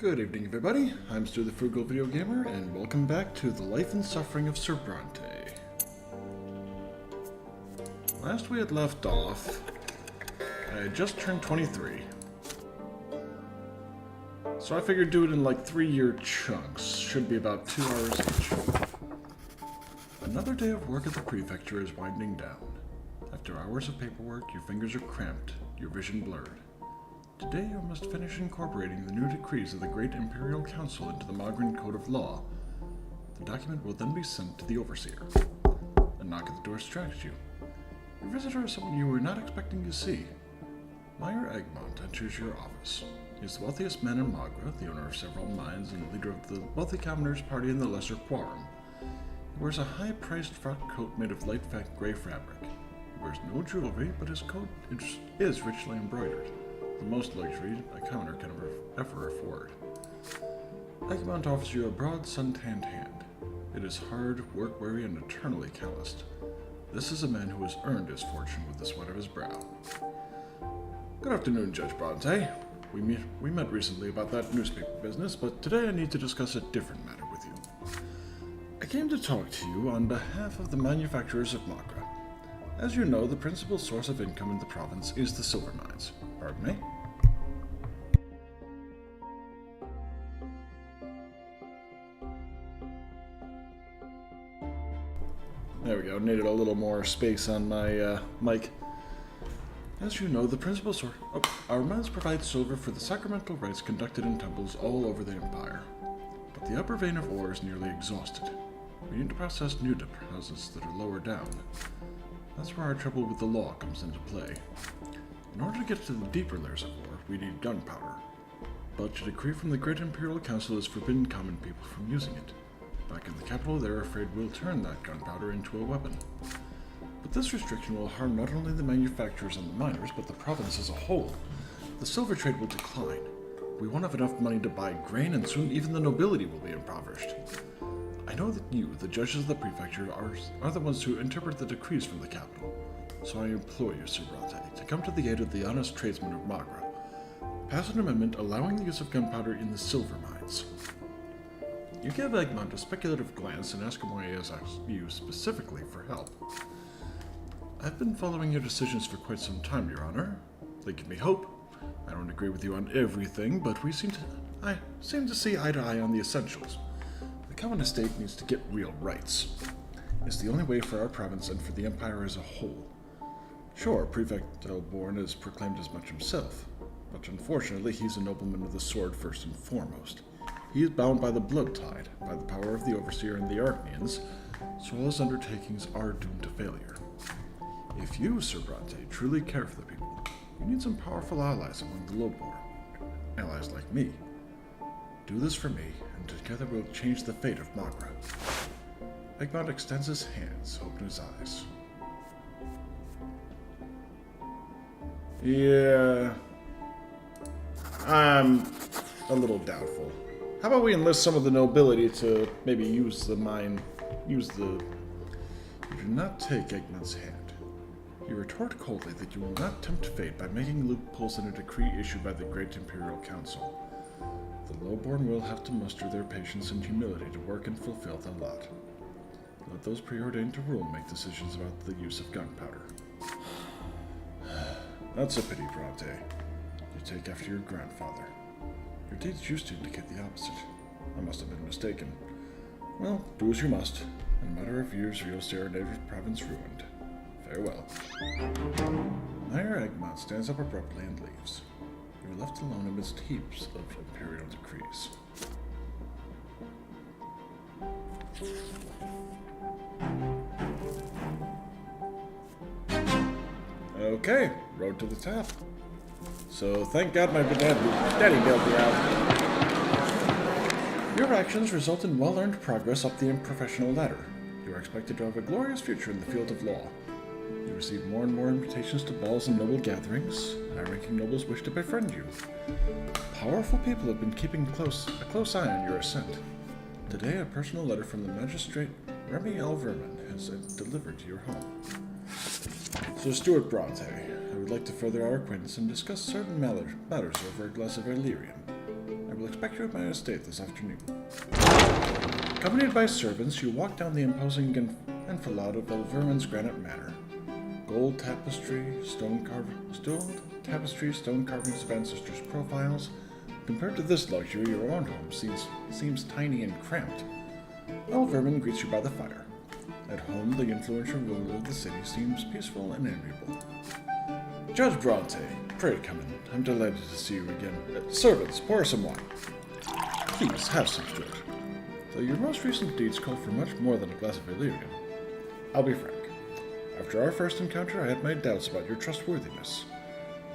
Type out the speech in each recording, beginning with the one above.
Good evening, everybody. I'm Stu the Frugal Video Gamer, and welcome back to The Life and Suffering of Sir Brante. Last we had left off, I had just turned 23. So I figured do it in like 3-year chunks. Should be about 2 hours each. Another day of work at the prefecture is winding down. After hours of paperwork, your fingers are cramped, your vision blurred. Today you must finish incorporating the new decrees of the Great Imperial Council into the Magran Code of Law. The document will then be sent to the Overseer. A knock at the door distracts you. Your visitor is someone you were not expecting to see. Meyer Egmont enters your office. He is the wealthiest man in Magra, the owner of several mines, and the leader of the wealthy commoners' party in the Lesser Quorum. He wears a high-priced frock coat made of light fat gray fabric. He wears no jewelry, but his coat is richly embroidered. The most luxury a commoner can ever afford. Egmont offers you a broad, sun-tanned hand. It is hard, work-weary, and eternally calloused. This is a man who has earned his fortune with the sweat of his brow. Good afternoon, Judge Brante. We met recently about that newspaper business, but today I need to discuss a different matter with you. I came to talk to you on behalf of the manufacturers of Magra. As you know, the principal source of income in the province is the silver mines. Pardon me? There we go. Needed a little more space on my mic. As you know, the principal source... our mines provide silver for the sacramental rites conducted in temples all over the Empire. But the upper vein of ore is nearly exhausted. We need to process new deposits that are lower down. That's where our trouble with the law comes into play. In order to get to the deeper layers of ore, we need gunpowder. But a decree from the Great Imperial Council has forbidden common people from using it. Back in the capital, they're afraid we'll turn that gunpowder into a weapon. But this restriction will harm not only the manufacturers and the miners, but the province as a whole. The silver trade will decline. We won't have enough money to buy grain, and soon even the nobility will be impoverished. I know that you, the judges of the prefecture, are the ones who interpret the decrees from the capital. So I implore you, Sir Brante, to come to the aid of the honest tradesmen of Magra. Pass an amendment allowing the use of gunpowder in the silver mines. You give Egmont a speculative glance and ask him why he has asked you specifically for help. I've been following your decisions for quite some time, Your Honor. They give me hope. I don't agree with you on everything, but I seem to see eye to eye on the essentials. The common estate needs to get real rights. It's the only way for our province and for the Empire as a whole. Sure, Prefect Elborn is proclaimed as much himself, but unfortunately he's a nobleman of the sword first and foremost. He is bound by the blood tide, by the power of the Overseer and the Archnians, so all his undertakings are doomed to failure. If you, Sir Brante, truly care for the people, you need some powerful allies among the lowborn. Allies like me. Do this for me, and together we'll change the fate of Magra. Egmont extends his hands, open his eyes. Yeah, I'm a little doubtful. How about we enlist some of the nobility to maybe use the mine, You do not take Egmont's hand. You retort coldly that you will not tempt fate by making loopholes in a decree issued by the Great Imperial Council. The lowborn will have to muster their patience and humility to work and fulfill their lot. Let those preordained to rule make decisions about the use of gunpowder. That's a pity, Brante. You take after your grandfather. Your deeds used to indicate the opposite. I must have been mistaken. Well, do as you must. In a matter of years, you'll see our native province ruined. Farewell. Meyer Egmont stands up abruptly and leaves. You are left alone amidst heaps of imperial decrees. Okay, road to the top. So thank God my daddy bailed me out. Your actions result in well-earned progress up the professional ladder. You are expected to have a glorious future in the field of law. You receive more and more invitations to balls and noble gatherings. High-ranking nobles wish to befriend you. Powerful people have been keeping a close eye on your ascent. Today, a personal letter from the magistrate Remy L. Vermin has been delivered to your home. So, Stuart Brante, I would like to further our acquaintance and discuss certain matters over a glass of Illyrian. I will expect you at my estate this afternoon. Accompanied by servants, you walk down the imposing enfilade of Elverman's granite manor. Gold tapestry, stone carvings of ancestors' profiles. Compared to this luxury, your own home seems tiny and cramped. Elverman greets you by the fire. At home, the influential ruler of the city seems peaceful and amiable. Judge Brante, pray come in. I'm delighted to see you again. Servants, pour some wine. Please, have some Stuart. Though your most recent deeds call for much more than a glass of Illyrian. I'll be frank. After our first encounter, I had my doubts about your trustworthiness.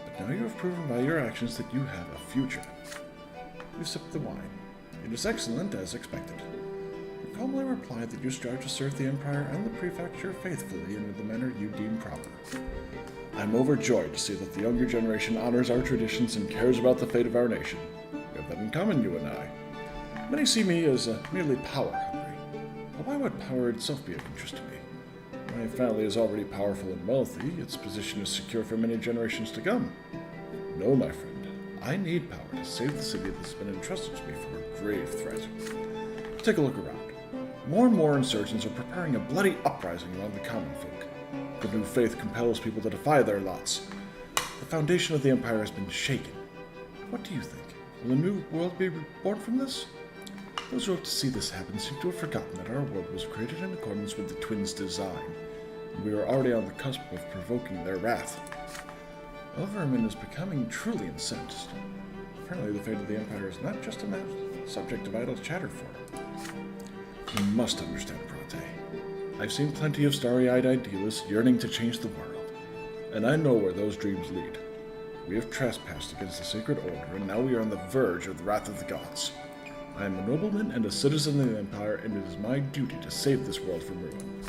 But now you have proven by your actions that you have a future. You sip the wine. It is excellent, as expected. You calmly reply that you strive to serve the Empire and the Prefecture faithfully and in the manner you deem proper. I'm overjoyed to see that the younger generation honors our traditions and cares about the fate of our nation. We have that in common, you and I. Many see me as merely power-hungry. But why would power itself be of interest to me? My family is already powerful and wealthy. Its position is secure for many generations to come. No, my friend. I need power to save the city that has been entrusted to me for a grave threat. Take a look around. More and more insurgents are preparing a bloody uprising among the common folk. The new faith compels people to defy their lots. The foundation of the Empire has been shaken. What do you think? Will a new world be born from this? Those who hope to see this happen seem to have forgotten that our world was created in accordance with the twins' design, and we are already on the cusp of provoking their wrath. Elverman is becoming truly incensed. Apparently the fate of the Empire is not just a subject of idle chatter for him. You must understand, Brante. I've seen plenty of starry-eyed idealists yearning to change the world, and I know where those dreams lead. We have trespassed against the sacred order, and now we are on the verge of the wrath of the gods. I am a nobleman and a citizen of the Empire, and it is my duty to save this world from ruin.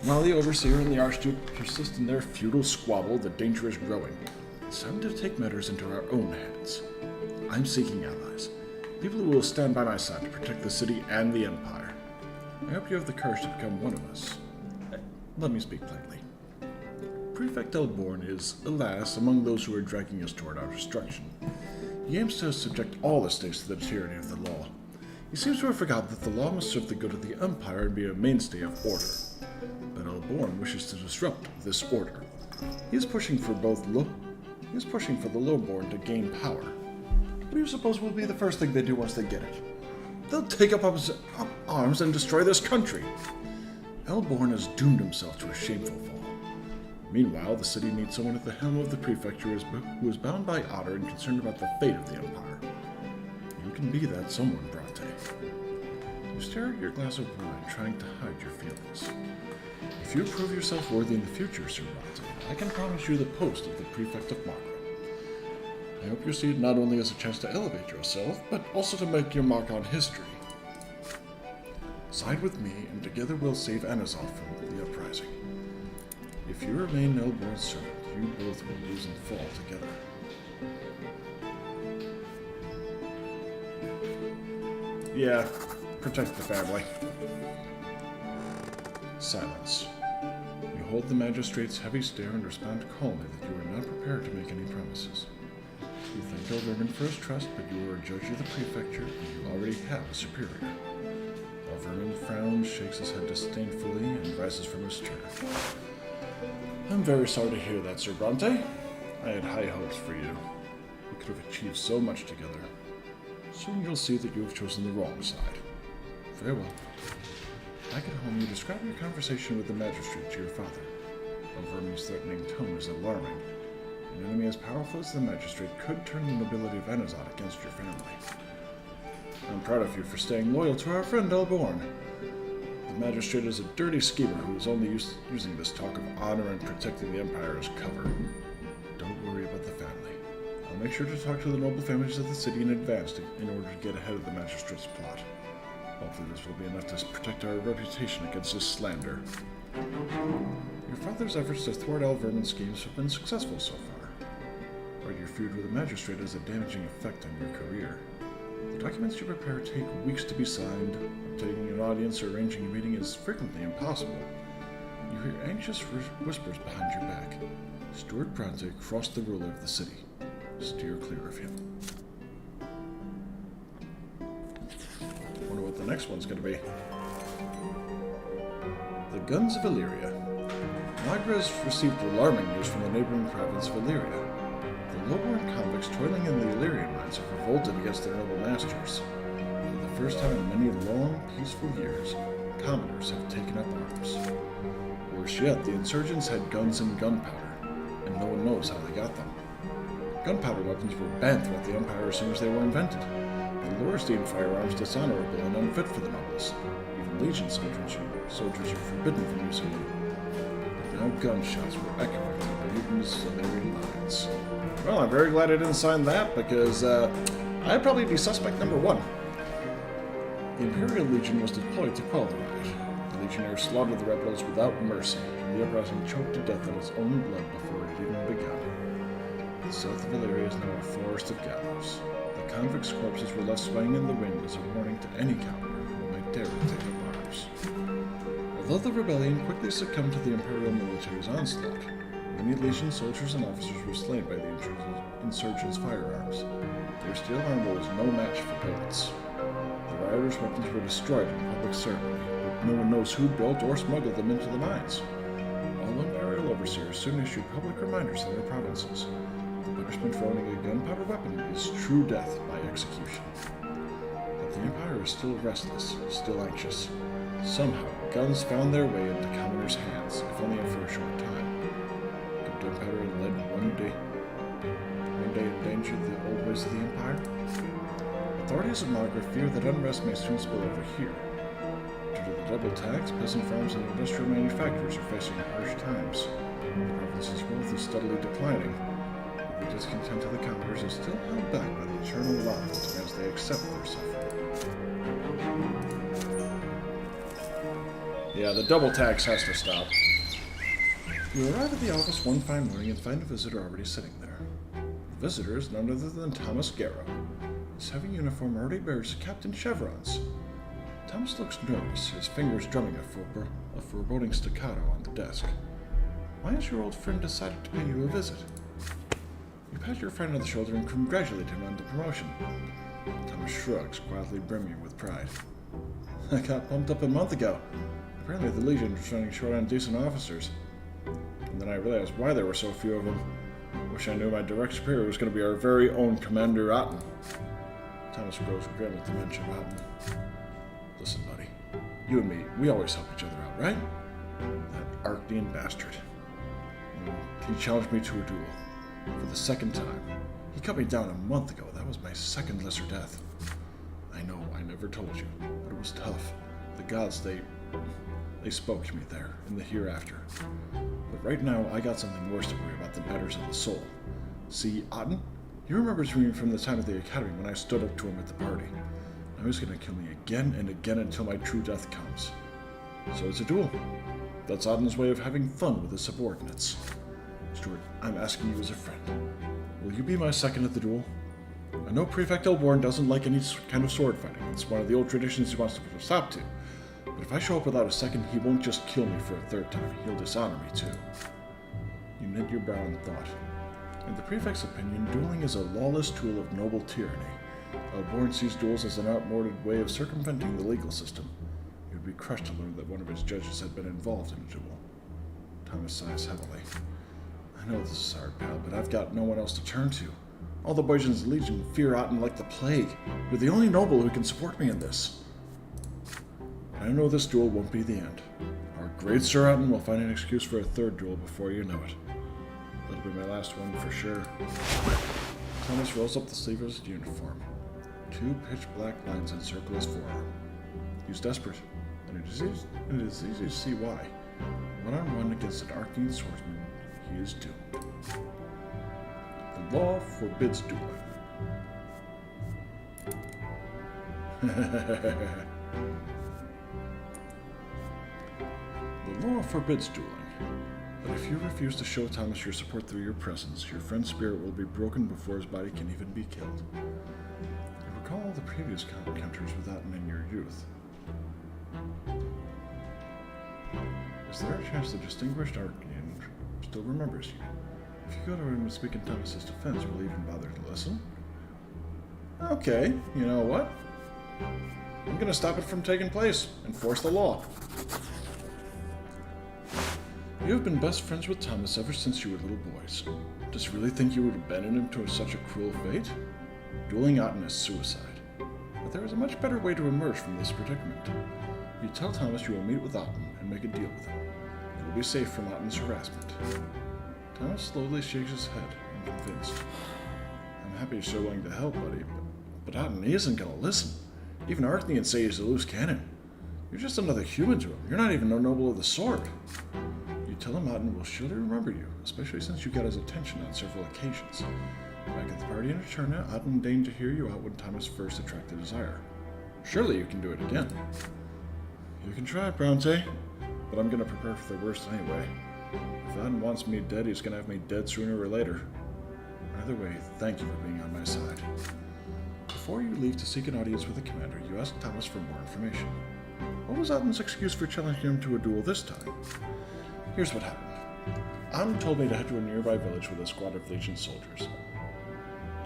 While the Overseer and the Archduke persist in their feudal squabble, the danger is growing. It's time to take matters into our own hands. I'm seeking allies, people who will stand by my side to protect the city and the Empire. I hope you have the courage to become one of us. Let me speak plainly. Prefect Elborn is, alas, among those who are dragging us toward our destruction. He aims to subject all the states to the tyranny of the law. He seems to have forgotten that the law must serve the good of the Empire and be a mainstay of order. But Elborn wishes to disrupt this order. He is pushing for the lowborn to gain power. What do you suppose will be the first thing they do once they get it? They'll take up arms and destroy this country. Elborn has doomed himself to a shameful fall. Meanwhile, the city needs someone at the helm of the prefecture who is bound by honor and concerned about the fate of the Empire. You can be that someone, Brante. You stare at your glass of wine, trying to hide your feelings. If you prove yourself worthy in the future, Sir Brante, I can promise you the post of the prefect of Marco. I hope you see it not only as a chance to elevate yourself, but also to make your mark on history. Side with me, and together we'll save Anazov from the uprising. If you remain Elborn's servant, you both will lose and fall together. Yeah, protect the family. Silence. You hold the magistrate's heavy stare and respond calmly that you are not prepared to make any promises. You thank Elverman for his trust, but you are a judge of the prefecture, and you already have a superior. Elverman frowns, shakes his head disdainfully, and rises from his chair. I'm very sorry to hear that, Sir Brante. I had high hopes for you. We could have achieved so much together. Soon you'll see that you have chosen the wrong side. Farewell. Back at home, you describe your conversation with the magistrate to your father. Elverman's threatening tone is alarming. An enemy as powerful as the magistrate could turn the nobility of Anazot against your family. I'm proud of you for staying loyal to our friend Elborn. The magistrate is a dirty schemer who is only using this talk of honor and protecting the Empire as cover. Don't worry about the family. I'll make sure to talk to the noble families of the city in advance in order to get ahead of the magistrate's plot. Hopefully this will be enough to protect our reputation against his slander. Your father's efforts to thwart Elverman's schemes have been successful so far. But your feud with the magistrate has a damaging effect on your career. The documents you prepare take weeks to be signed. Obtaining an audience or arranging a meeting is frequently impossible. You hear anxious whispers behind your back. Stuart Brante crossed the ruler of the city. Steer clear of him. the next one's going to be. The Guns of Illyria. Magra has received alarming news from the neighboring province of Illyria. The low-born convicts toiling in the Illyrian mines have revolted against their noble masters. For the first time in many long, peaceful years, commoners have taken up arms. Worse yet, the insurgents had guns and gunpowder, and no one knows how they got them. Gunpowder weapons were banned throughout the Empire as soon as they were invented. The lords deemed firearms dishonorable and unfit for the nobles. Even Legion soldiers are forbidden from using them. But now gunshots were echoing in the mutants of their lines. Well, I'm very glad I didn't sign that, because I'd probably be suspect number one. The Imperial Legion was deployed to quell the riot. The Legionnaires slaughtered the rebels without mercy, and the uprising choked to death on its own blood before it had even begun. The south of Illyria is now a forest of gallows. The convicts' corpses were left swaying in the wind as a warning to any commoner who might dare to take up arms. Although the rebellion quickly succumbed to the Imperial military's onslaught, many Legion soldiers and officers were slain by the insurgents' firearms. Their steel armor was no match for bullets. The rioters' weapons were destroyed in public ceremony, but no one knows who built or smuggled them into the mines. All Imperial overseers soon issued public reminders in their provinces. The punishment for owning a gunpowder weapon is true death by execution. But the Empire is still restless, still anxious. Somehow, guns found their way into commoners' hands, if only for a short time. Could gunpowder led one day endanger the old ways of the Empire? Authorities of Magra fear that unrest may soon spill over here. Due to the double tax, peasant farms and industrial manufacturers are facing harsh times. The province's wealth is steadily declining. The discontent of the commoners is still held back by the eternal law that demands they accept their suffering. Yeah, the double tax has to stop. You arrive at the office one fine morning and find a visitor already sitting there. The visitor is none other than Thomas Garrow. His heavy uniform already bears captain chevrons. Thomas looks nervous, his fingers drumming a foreboding staccato on the desk. Why has your old friend decided to pay you a visit? You pat your friend on the shoulder and congratulate him on the promotion. Thomas shrugs, quietly brimming with pride. I got bumped up a month ago. Apparently the Legion was running short on decent officers. And then I realized why there were so few of them. Wish I knew my direct superior was going to be our very own Commander Otten. Thomas grows grim at the mention of Otten. Listen, buddy. You and me, we always help each other out, right? That Arcadian bastard. He challenged me to a duel. For the second time. He cut me down a month ago. That was my second lesser death. I know, I never told you, but it was tough. The gods, they spoke to me there, in the hereafter. But right now, I got something worse to worry about than matters of the soul. See, Otten? He remembers me from the time at the academy when I stood up to him at the party. Now he's gonna kill me again and again until my true death comes. So it's a duel. That's Otten's way of having fun with his subordinates. Stuart, I'm asking you as a friend. Will you be my second at the duel? I know Prefect Elborn doesn't like any kind of sword fighting. It's one of the old traditions he wants to put a stop to. But if I show up without a second, he won't just kill me for a third time. He'll dishonor me too. You knit your brow in thought. In the Prefect's opinion, dueling is a lawless tool of noble tyranny. Elborn sees duels as an outmoded way of circumventing the legal system. He would be crushed to learn that one of his judges had been involved in a duel. Thomas sighs heavily. I know this is hard, pal, but I've got no one else to turn to. All the boys in the Legion fear Otten like the plague. You're the only noble who can support me in this. I know this duel won't be the end. Our great Sir Otten will find an excuse for a third duel before you know it. That'll be my last one for sure. Thomas rolls up the sleeve of his uniform. 2 pitch-black lines encircle his forearm. He's desperate, and it is easy to see why. One-on-one against an Arcane swordsman, he is doomed. The law forbids dueling. The law forbids dueling, but if you refuse to show Thomas your support through your presence, your friend's spirit will be broken before his body can even be killed. You recall the previous encounters with Otten in your youth. Is there a chance the distinguished Arcane still remembers you? If you go to him and speak in Thomas's defense, will he even bother to listen? Okay, you know what? I'm going to stop it from taking place. Enforce the law. You have been best friends with Thomas ever since you were little boys. Does he really think you would abandon him to such a cruel fate? Dueling Otten is suicide. But there is a much better way to emerge from this predicament. You tell Thomas you will meet with Otten and make a deal with him. You will be safe from Otten's harassment. Thomas slowly shakes his head, unconvinced. I'm happy you're so willing to help, buddy, but Otten, he isn't going to listen. Even Archneans say he's a loose cannon. You're just another human to him. You're not even a noble of the sword. You tell him Otten will surely remember you, especially since you got his attention on several occasions. Back at the party in Eterna, Otten deigned to hear you out when Thomas first attracted his ire. Surely you can do it again. You can try, Brante, but I'm going to prepare for the worst anyway. If Otten wants me dead, he's going to have me dead sooner or later. Either way, thank you for being on my side. Before you leave to seek an audience with the commander, you ask Thomas for more information. What was Otten's excuse for challenging him to a duel this time? Here's what happened. Otten told me to head to a nearby village with a squad of Legion soldiers.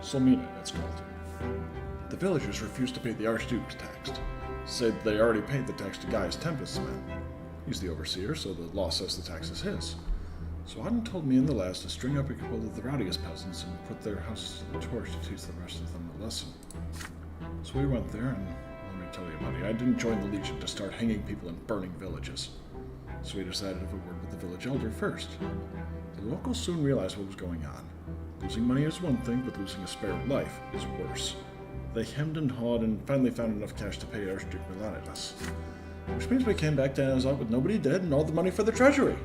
Solmina, it's called. The villagers refused to pay the Archduke's tax. Said they already paid the tax to Gaius Tempest's men. He's the overseer, so the law says the tax is his. So Otten told me and the lads to string up a couple of the rowdiest peasants and put their houses to the torch to teach the rest of them a lesson. So we went there, and let me tell you, buddy, I didn't join the Legion to start hanging people and burning villages. So we decided to have a word with the village elder first. The locals soon realized what was going on. Losing money is one thing, but losing a spared life is worse. They hemmed and hawed and finally found enough cash to pay Archduke Milanidas. Which means we came back to Anazot with nobody dead and all the money for the treasury.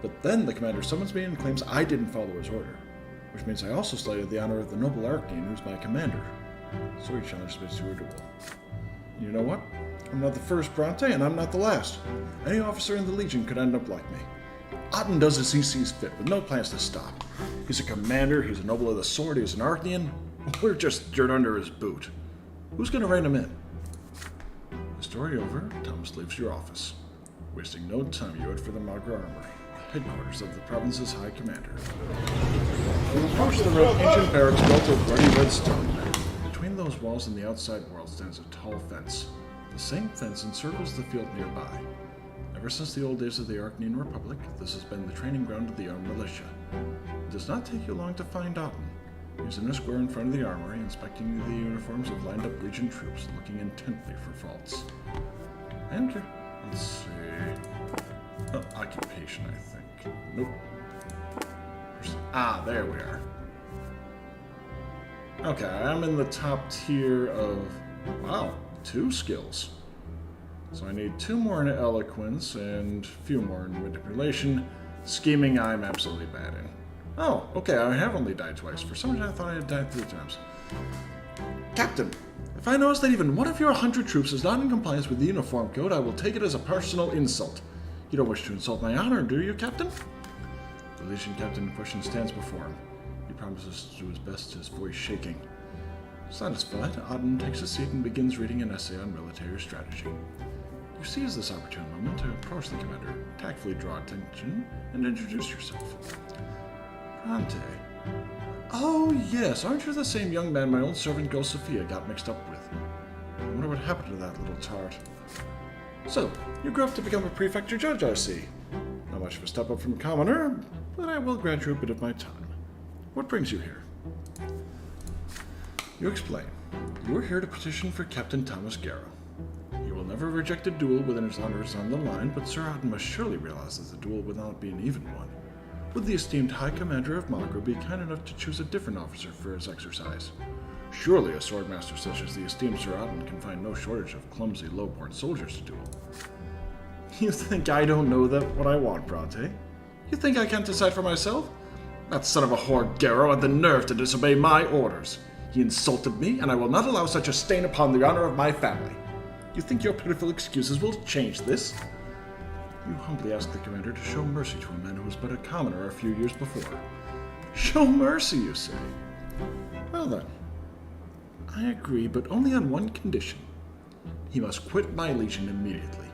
But then the commander summons me and claims I didn't follow his order. Which means I also slighted the honor of the noble Archnean who's my commander. So he challenged me to a duel. And you know what? I'm not the first Brante, and I'm not the last. Any officer in the Legion could end up like me. Otten does as he sees fit, with no plans to stop. He's a commander, he's a noble of the sword, he's an Archnean. We're just dirt under his boot. Who's gonna rein him in? The story over, Thomas leaves your office. Wasting no time, you head for the Magra Armory, the headquarters of the province's High Commander. You approach the ancient barracks built of ruddy red stone. Between those walls and the outside world stands a tall fence. The same fence encircles the field nearby. Ever since the old days of the Archnean Republic, this has been the training ground of the armed militia. It does not take you long to find Otten. He's in a square in front of the armory, inspecting the uniforms of lined-up Legion troops, looking intently for faults. Enter. Let's see. Oh, occupation, I think. Nope. Ah, there we are. Okay, I'm in the top tier of... Wow, 2 skills. So I need 2 more in eloquence and a few more in manipulation. Scheming, I'm absolutely bad in. Oh, okay, I have only died twice. For some reason I thought I had died 3 times. Captain, if I notice that even one of your 100 troops is not in compliance with the uniform code, I will take it as a personal insult. You don't wish to insult my honor, do you, Captain? The Legion captain in question stands before him. He promises to do his best, his voice shaking. Satisfied, Otten takes a seat and begins reading an essay on military strategy. You seize this opportune moment to approach the commander, tactfully draw attention, and introduce yourself. Brante. Oh, yes, aren't you the same young man my old servant girl Sophia got mixed up with? I wonder what happened to that little tart. So, you grew up to become a prefecture judge, I see. Not much of a step up from commoner, but I will grant you a bit of my time. What brings you here? You explain. You are here to petition for Captain Thomas Garrow. He will never reject a duel when his honor is on the line, but Sir Otten must surely realize that the duel will not be an even one. Would the esteemed High Commander of Magra be kind enough to choose a different officer for his exercise? Surely a swordmaster such as the esteemed Sir Otten can find no shortage of clumsy, low-born soldiers to duel. You think I don't know what I want, Brante? You think I can't decide for myself? That son of a whore Garrow had the nerve to disobey my orders. He insulted me, and I will not allow such a stain upon the honor of my family. You think your pitiful excuses will change this? You humbly ask the commander to show mercy to a man who was but a commoner a few years before. Show mercy, you say? Well then, I agree, but only on one condition. He must quit my legion immediately.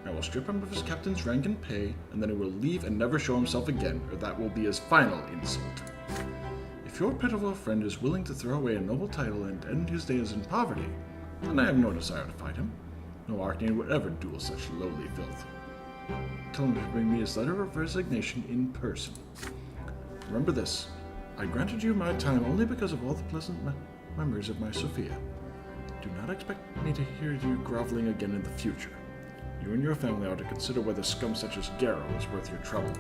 I will strip him of his captain's rank and pay, and then he will leave and never show himself again, or that will be his final insult. If your pitiful friend is willing to throw away a noble title and end his days in poverty, and I have no desire to fight him. No Arcane would ever duel such lowly filth. Tell him to bring me his letter of resignation in person. Remember this, I granted you my time only because of all the pleasant memories of my Sophia. Do not expect me to hear you groveling again in the future. You and your family ought to consider whether scum such as Garrow is worth your trouble.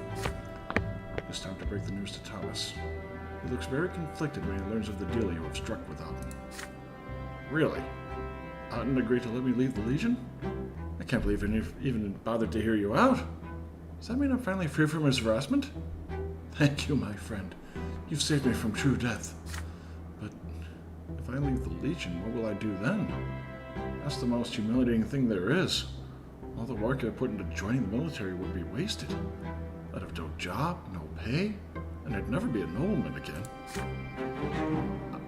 It's time to break the news to Thomas. He looks very conflicted when he learns of the deal you have struck with Otten. Really? Otten agreed to let me leave the Legion? I can't believe he even bothered to hear you out. Does that mean I'm finally free from his harassment? Thank you, my friend. You've saved me from true death. But if I leave the Legion, what will I do then? That's the most humiliating thing there is. All the work I put into joining the military would be wasted. I'd have no job, no pay, and I'd never be a nobleman again.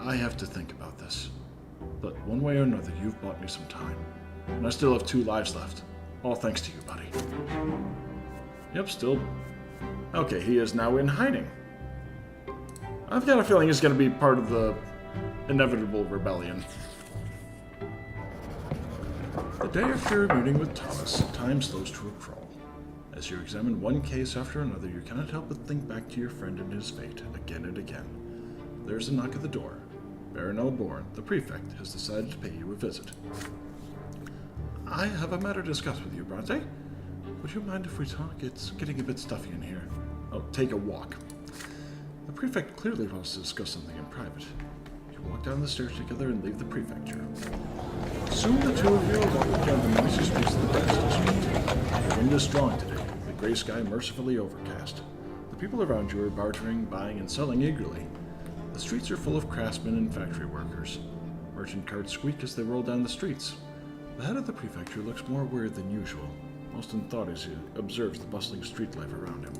I have to think about this. But one way or another, you've bought me some time. And I still have 2 lives left. All thanks to you, buddy. Yep, still. Okay, he is now in hiding. I've got a feeling he's going to be part of the inevitable rebellion. The day after your meeting with Thomas, time slows to a crawl. As you examine one case after another, you cannot help but think back to your friend and his fate again and again. There's a knock at the door. Baron Elborn, the prefect, has decided to pay you a visit. I have a matter to discuss with you, Brante. Would you mind if we talk? It's getting a bit stuffy in here. Oh, take a walk. The prefect clearly wants to discuss something in private. You walk down the stairs together and leave the prefecture. Soon the two of you will walk down the noisy streets of the Dynasty Street. The wind is strong today, the gray sky mercifully overcast. The people around you are bartering, buying, and selling eagerly. The streets are full of craftsmen and factory workers. Merchant carts squeak as they roll down the streets. The head of the prefecture looks more weird than usual, most in thought as he observes the bustling street life around him.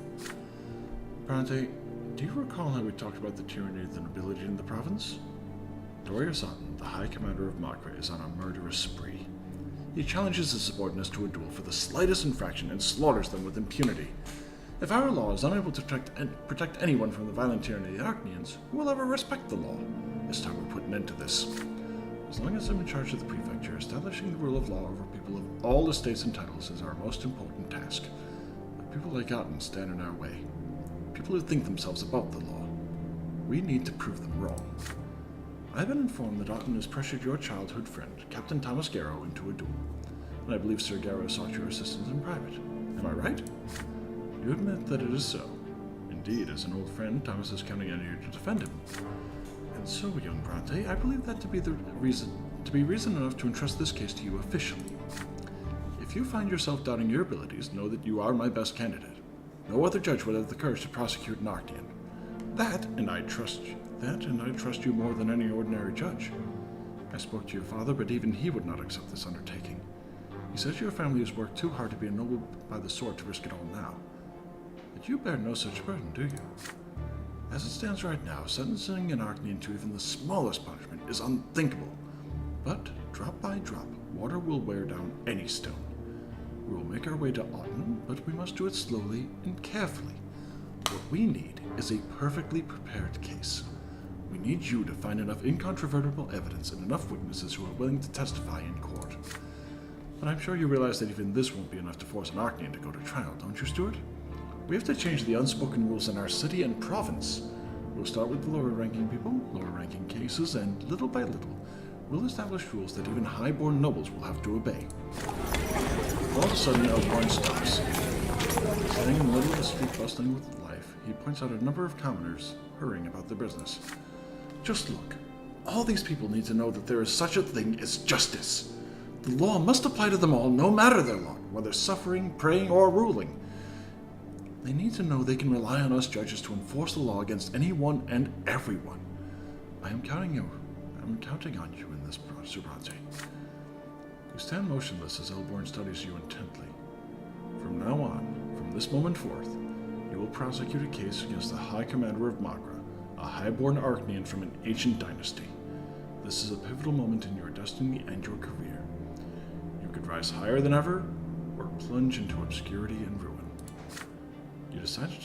Brante, do you recall how we talked about the tyranny of the nobility in the province? Dorius Otten, the High Commander of Makra, is on a murderous spree. He challenges his subordinates to a duel for the slightest infraction and slaughters them with impunity. If our law is unable to protect anyone from the violent tyranny of the Arcanians, who will ever respect the law? It's time we put an end to this. As long as I'm in charge of the prefecture, establishing the rule of law over people of all estates and titles is our most important task. But people like Otten stand in our way. People who think themselves above the law. We need to prove them wrong. I've been informed that Otten has pressured your childhood friend, Captain Thomas Garrow, into a duel, and I believe Sir Garrow sought your assistance in private. Am I right? You admit that it is so. Indeed, as an old friend, Thomas is counting on you to defend him. And so, young Brante, I believe that to be reason enough to entrust this case to you officially. If you find yourself doubting your abilities, know that you are my best candidate. No other judge would have the courage to prosecute an Arcanian. That, and I trust you more than any ordinary judge. I spoke to your father, but even he would not accept this undertaking. He says your family has worked too hard to be ennobled by the sword to risk it all now. But you bear no such burden, do you? As it stands right now, sentencing an Arcanian to even the smallest punishment is unthinkable. But, drop by drop, water will wear down any stone. We will make our way to Otten, but we must do it slowly and carefully. What we need is a perfectly prepared case. We need you to find enough incontrovertible evidence and enough witnesses who are willing to testify in court. But I'm sure you realize that even this won't be enough to force an Arcanian to go to trial, don't you, Stuart? We have to change the unspoken rules in our city and province. We'll start with the lower-ranking people, lower-ranking cases, and little by little, we'll establish rules that even high-born nobles will have to obey. All of a sudden, Elborn stops. Standing in the middle of the street bustling with life, he points out a number of commoners hurrying about their business. Just look. All these people need to know that there is such a thing as justice. The law must apply to them all, no matter their lot, whether suffering, praying, or ruling. They need to know they can rely on us judges to enforce the law against anyone and everyone. I'm counting on you in this, Sir Brante. You stand motionless as Elborn studies you intently. From now on, from this moment forth, you will prosecute a case against the High Commander of Makra, a high-born Arcanian from an ancient dynasty. This is a pivotal moment in your destiny and your career. You could rise higher than ever, or plunge into obscurity and ruin. You decided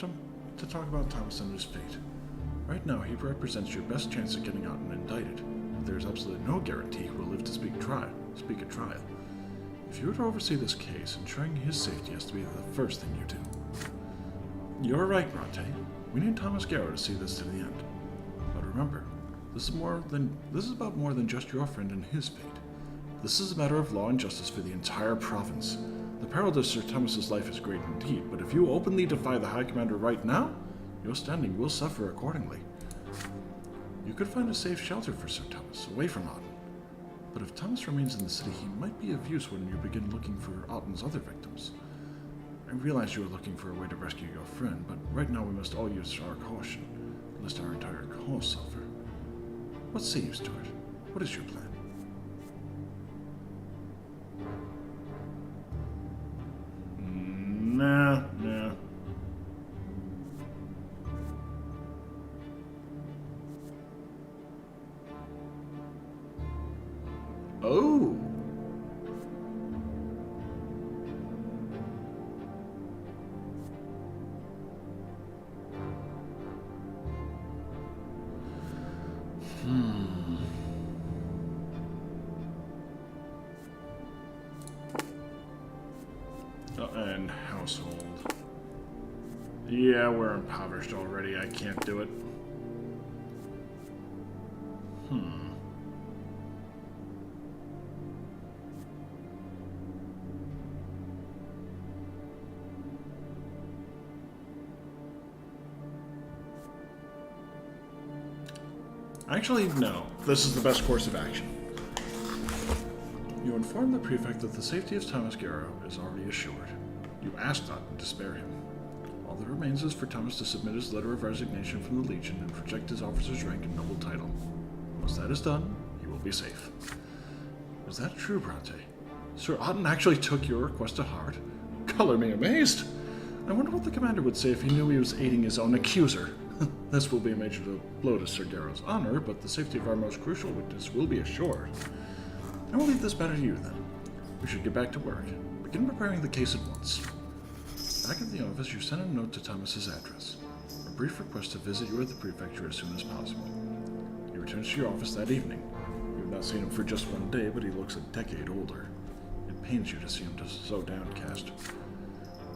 to talk about Thomas and his fate. Right now, he represents your best chance of getting out and indicted. There is absolutely no guarantee he will live to speak speak at trial. If you were to oversee this case, ensuring his safety has to be the first thing you do. You're right, Brante. We need Thomas Garrow to see this to the end. But remember, this is about more than just your friend and his fate. This is a matter of law and justice for the entire province. The peril to Sir Thomas's life is great indeed, but if you openly defy the High Commander right now, your standing will suffer accordingly. You could find a safe shelter for Sir Thomas, away from Auden. But if Thomas remains in the city, he might be of use when you begin looking for Auden's other victims. I realize you are looking for a way to rescue your friend, but right now we must all use our caution, lest our entire cause suffer. What say you, Stuart? What is your plan? Nah. Oh! And household. Yeah, we're impoverished already. I can't do it. Actually, no. This is the best course of action. You inform the prefect that the safety of Thomas Garrow is already assured. You ask Auden to spare him. All that remains is for Thomas to submit his letter of resignation from the Legion and reject his officer's rank and noble title. Once that is done, he will be safe. Is that true, Brante? Sir Auden actually took your request to heart? Color me amazed! I wonder what the commander would say if he knew he was aiding his own accuser. This will be a major blow to Sir Garrow's honor, but the safety of our most crucial witness will be assured. I will leave this matter to you, then. We should get back to work. Begin preparing the case at once. Back at the office, you send a note to Thomas's address. A brief request to visit you at the prefecture as soon as possible. He returns to your office that evening. You have not seen him for just one day, but he looks a decade older. It pains you to see him so downcast.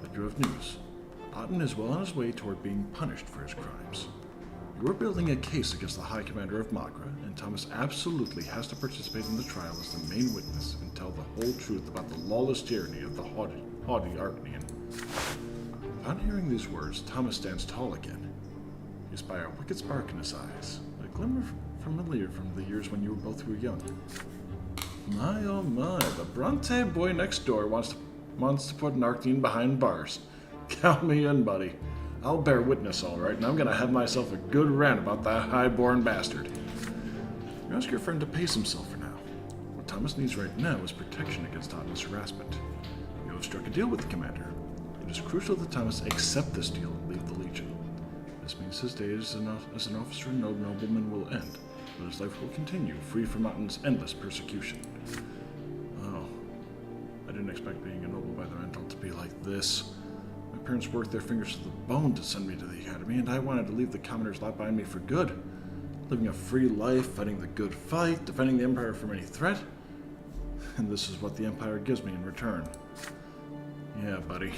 But you have news. Auden is well on his way toward being punished for his crimes. You are building a case against the High Commander of Magra, and Thomas absolutely has to participate in the trial as the main witness and tell the whole truth about the lawless tyranny of the haughty Arcanian. Upon hearing these words, Thomas stands tall again. You spy a wicked spark in his eyes, a glimmer familiar from the years when you both were young. My oh my, the Brante boy next door wants to put an Arcanian behind bars. Count me in, buddy. I'll bear witness, all right, and I'm gonna have myself a good rant about that high-born bastard. You ask your friend to pace himself for now. What Thomas needs right now is protection against Auden's harassment. You have struck a deal with the commander. It is crucial that Thomas accept this deal and leave the Legion. This means his days as an officer and nobleman will end, but his life will continue, free from Auden's endless persecution. Oh, I didn't expect being a noble by the rental to be like this. My parents worked their fingers to the bone to send me to the academy, and I wanted to leave the commoner's lot behind me for good. Living a free life, fighting the good fight, defending the Empire from any threat. And this is what the Empire gives me in return. Yeah, buddy.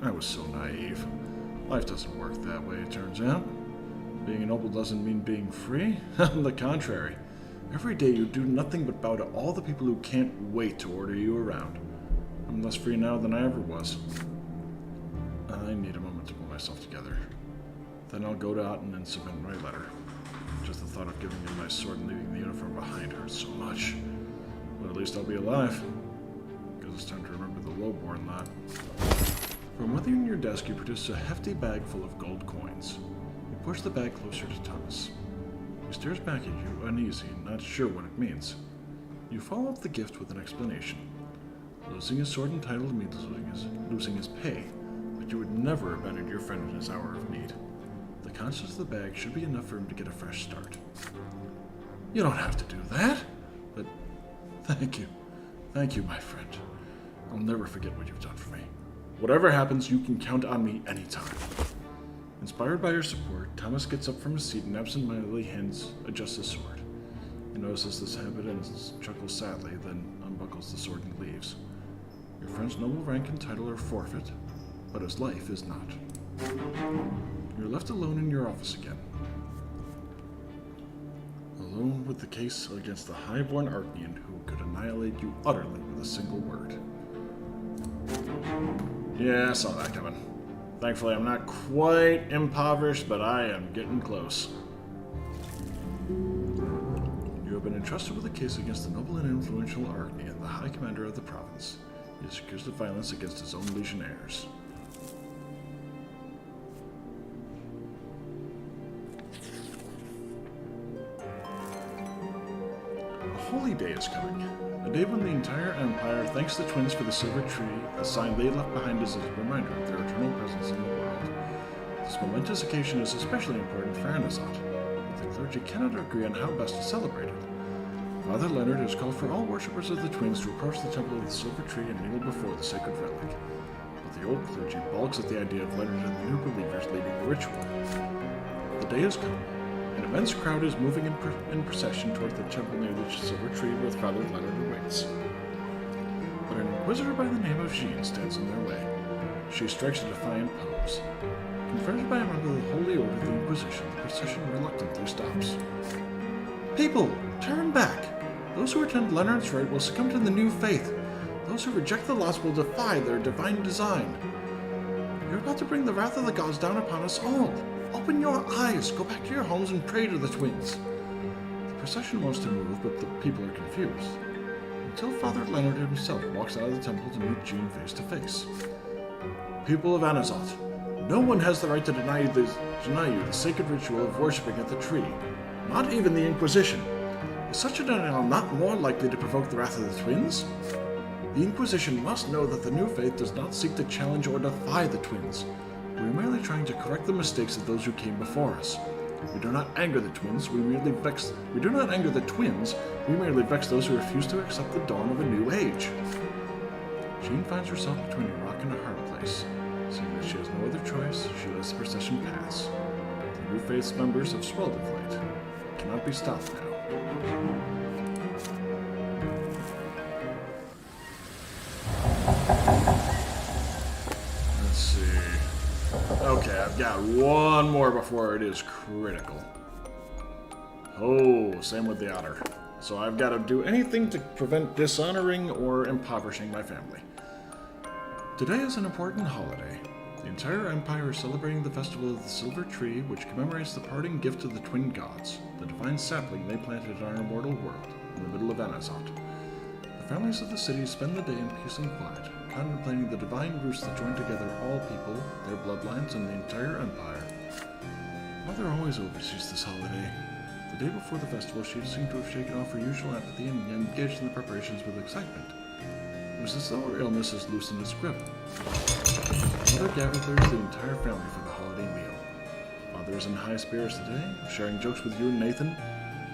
I was so naive. Life doesn't work that way, it turns out. Being a noble doesn't mean being free. On the contrary. Every day you do nothing but bow to all the people who can't wait to order you around. I'm less free now than I ever was. I need a moment to pull myself together. Then I'll go to Auden and submit my letter. Just the thought of giving him my sword and leaving the uniform behind hurts so much. But at least I'll be alive. Guess it's time to remember the lowborn lot. From within your desk, you produce a hefty bag full of gold coins. You push the bag closer to Thomas. He stares back at you, uneasy, not sure what it means. You follow up the gift with an explanation. Losing his sword and title means losing his pay, but you would never abandon your friend in his hour of need. The contents of the bag should be enough for him to get a fresh start. You don't have to do that, but thank you. Thank you, my friend. I'll never forget what you've done for me. Whatever happens, you can count on me anytime. Inspired by your support, Thomas gets up from his seat and absentmindedly adjusts his sword. He notices this habit and chuckles sadly, then unbuckles the sword and leaves. Your friend's noble rank and title are forfeit, but his life is not. You're left alone in your office again. Alone with the case against the high-born Archnean who could annihilate you utterly with a single word. Yeah, I saw that coming. Thankfully, I'm not quite impoverished, but I am getting close. You have been entrusted with a case against the noble and influential Archnean, the High Commander of the province. He is accused of violence against his own legionnaires. A holy day is coming. A day when the entire Empire thanks the twins for the silver tree, a sign they left behind as a reminder of their eternal presence in the world. This momentous occasion is especially important for Anazat, but the clergy cannot agree on how best to celebrate it. Father Leonard has called for all worshippers of the twins to approach the temple of the silver tree and kneel before the sacred relic. But the old clergy balks at the idea of Leonard and the new believers leading the ritual. The day has come. An immense crowd is moving in procession toward the temple near the silver tree where Father Leonard awaits. But an inquisitor by the name of Jean stands in their way. She strikes a defiant pose. Confronted by a member of the Holy Order of the Inquisition, the procession reluctantly stops. People, turn back! Those who attend Leonard's rite will succumb to the new faith. Those who reject the lost will defy their divine design. You're about to bring the wrath of the gods down upon us all. Open your eyes, go back to your homes and pray to the twins. The procession wants to move, but the people are confused. Until Father Leonard himself walks out of the temple to meet Jean face to face. People of Anazat, no one has the right to deny you the sacred ritual of worshipping at the tree. Not even the Inquisition. Is such a denial not more likely to provoke the wrath of the twins? The Inquisition must know that the new faith does not seek to challenge or defy the twins. We are merely trying to correct the mistakes of those who came before us. We do not anger the twins, we merely vex those who refuse to accept the dawn of a new age. Jean finds herself between a rock and a hard place. Seeing that she has no other choice, she lets the procession pass. The new faith's members have swelled of late. It cannot be stopped now. Let's see. Okay, I've got one more before it is critical. Oh, same with the otter. So I've got to do anything to prevent dishonoring or impoverishing my family. Today is an important holiday. The entire Empire is celebrating the festival of the Silver Tree, which commemorates the parting gift of the twin gods, the divine sapling they planted in our immortal world, in the middle of Anazat. The families of the city spend the day in peace and quiet, contemplating the divine roots that join together all people, their bloodlines, and the entire Empire. Mother always oversees this holiday. The day before the festival, she seemed to have shaken off her usual apathy and engaged in the preparations with excitement. It was as though her illness has loosened its grip. Mother gathers the entire family for the holiday meal. Father is in high spirits today, sharing jokes with you and Nathan.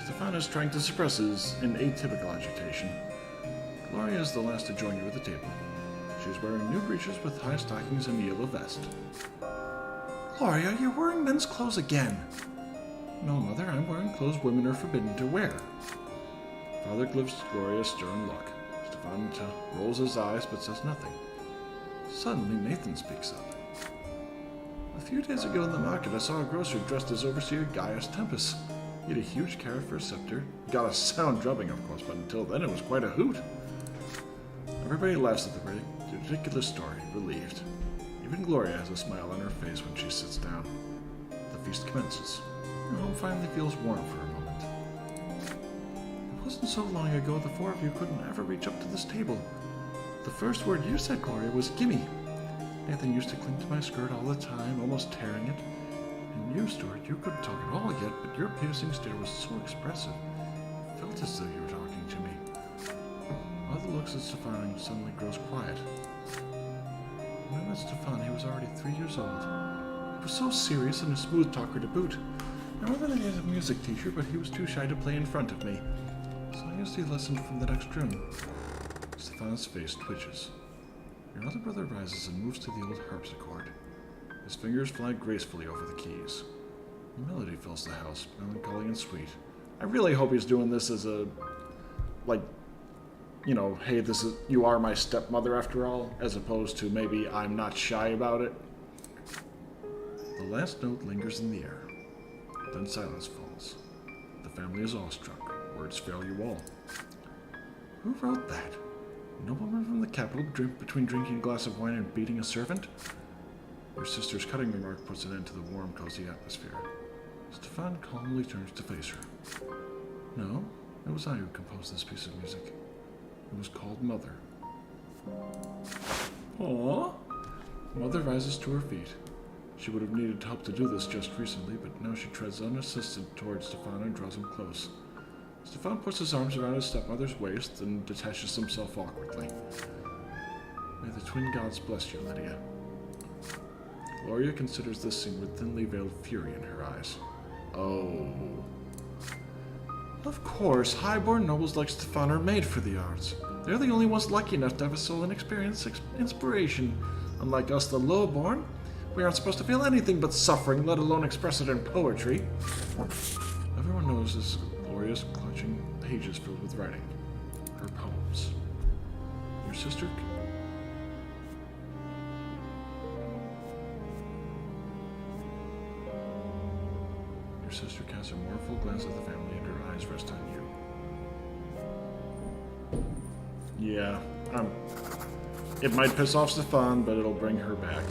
Stefan is trying to suppress his atypical agitation. Gloria is the last to join you at the table. She is wearing new breeches with high stockings and a yellow vest. Gloria, you're wearing men's clothes again. No, Mother, I'm wearing clothes women are forbidden to wear. Father gives Gloria a stern look. Stefan rolls his eyes but says nothing. Suddenly, Nathan speaks up. A few days ago in the market, I saw a grocer dressed as Overseer Gaius Tempest. He had a huge carrot for a scepter. Got a sound drubbing, of course, but until then it was quite a hoot. Everybody laughs at the ridiculous story, relieved. Even Gloria has a smile on her face when she sits down. The feast commences. Her home finally feels warm for a moment. It wasn't so long ago the four of you couldn't ever reach up to this table. The first word you said, Gloria, was gimme. Nathan used to cling to my skirt all the time, almost tearing it. And you, Stuart, you couldn't talk at all yet, but your piercing stare was so expressive. It felt as though you were talking to me. Mother looks at Stefan and suddenly grows quiet. When I met Stefan, he was already 3 years old. He was so serious and a smooth talker to boot. I remember that he had a music teacher, but he was too shy to play in front of me. So I used to listen from the next room. Stefan's face twitches. Your other brother rises and moves to the old harpsichord. His fingers fly gracefully over the keys. A melody fills the house, melancholy and sweet, I really hope he's doing this as a, like, you know, hey, you are my stepmother after all, as opposed to maybe I'm not shy about it. The last note lingers in the air. Then silence falls. The family is awestruck. Words fail you all. Who wrote that? A nobleman from the capital between drinking a glass of wine and beating a servant? Your sister's cutting remark puts an end to the warm, cozy atmosphere. Stefan calmly turns to face her. No, it was I who composed this piece of music. It was called Mother. Aww. Mother rises to her feet. She would have needed help to do this just recently, but now she treads unassisted towards Stefan and draws him close. Stefan puts his arms around his stepmother's waist and detaches himself awkwardly. May the twin gods bless you, Lydia. Gloria considers this scene with thinly veiled fury in her eyes. Oh. Of course, highborn nobles like Stefan are made for the arts. They're the only ones lucky enough to have a soul and experience inspiration. Unlike us, the lowborn, we aren't supposed to feel anything but suffering, let alone express it in poetry. Everyone notices Gloria's clutching pages filled with writing. Her poems. Your sister... Your sister casts a mournful glance at the family and her eyes rest on you. Yeah, it might piss off Stefan, but it'll bring her back.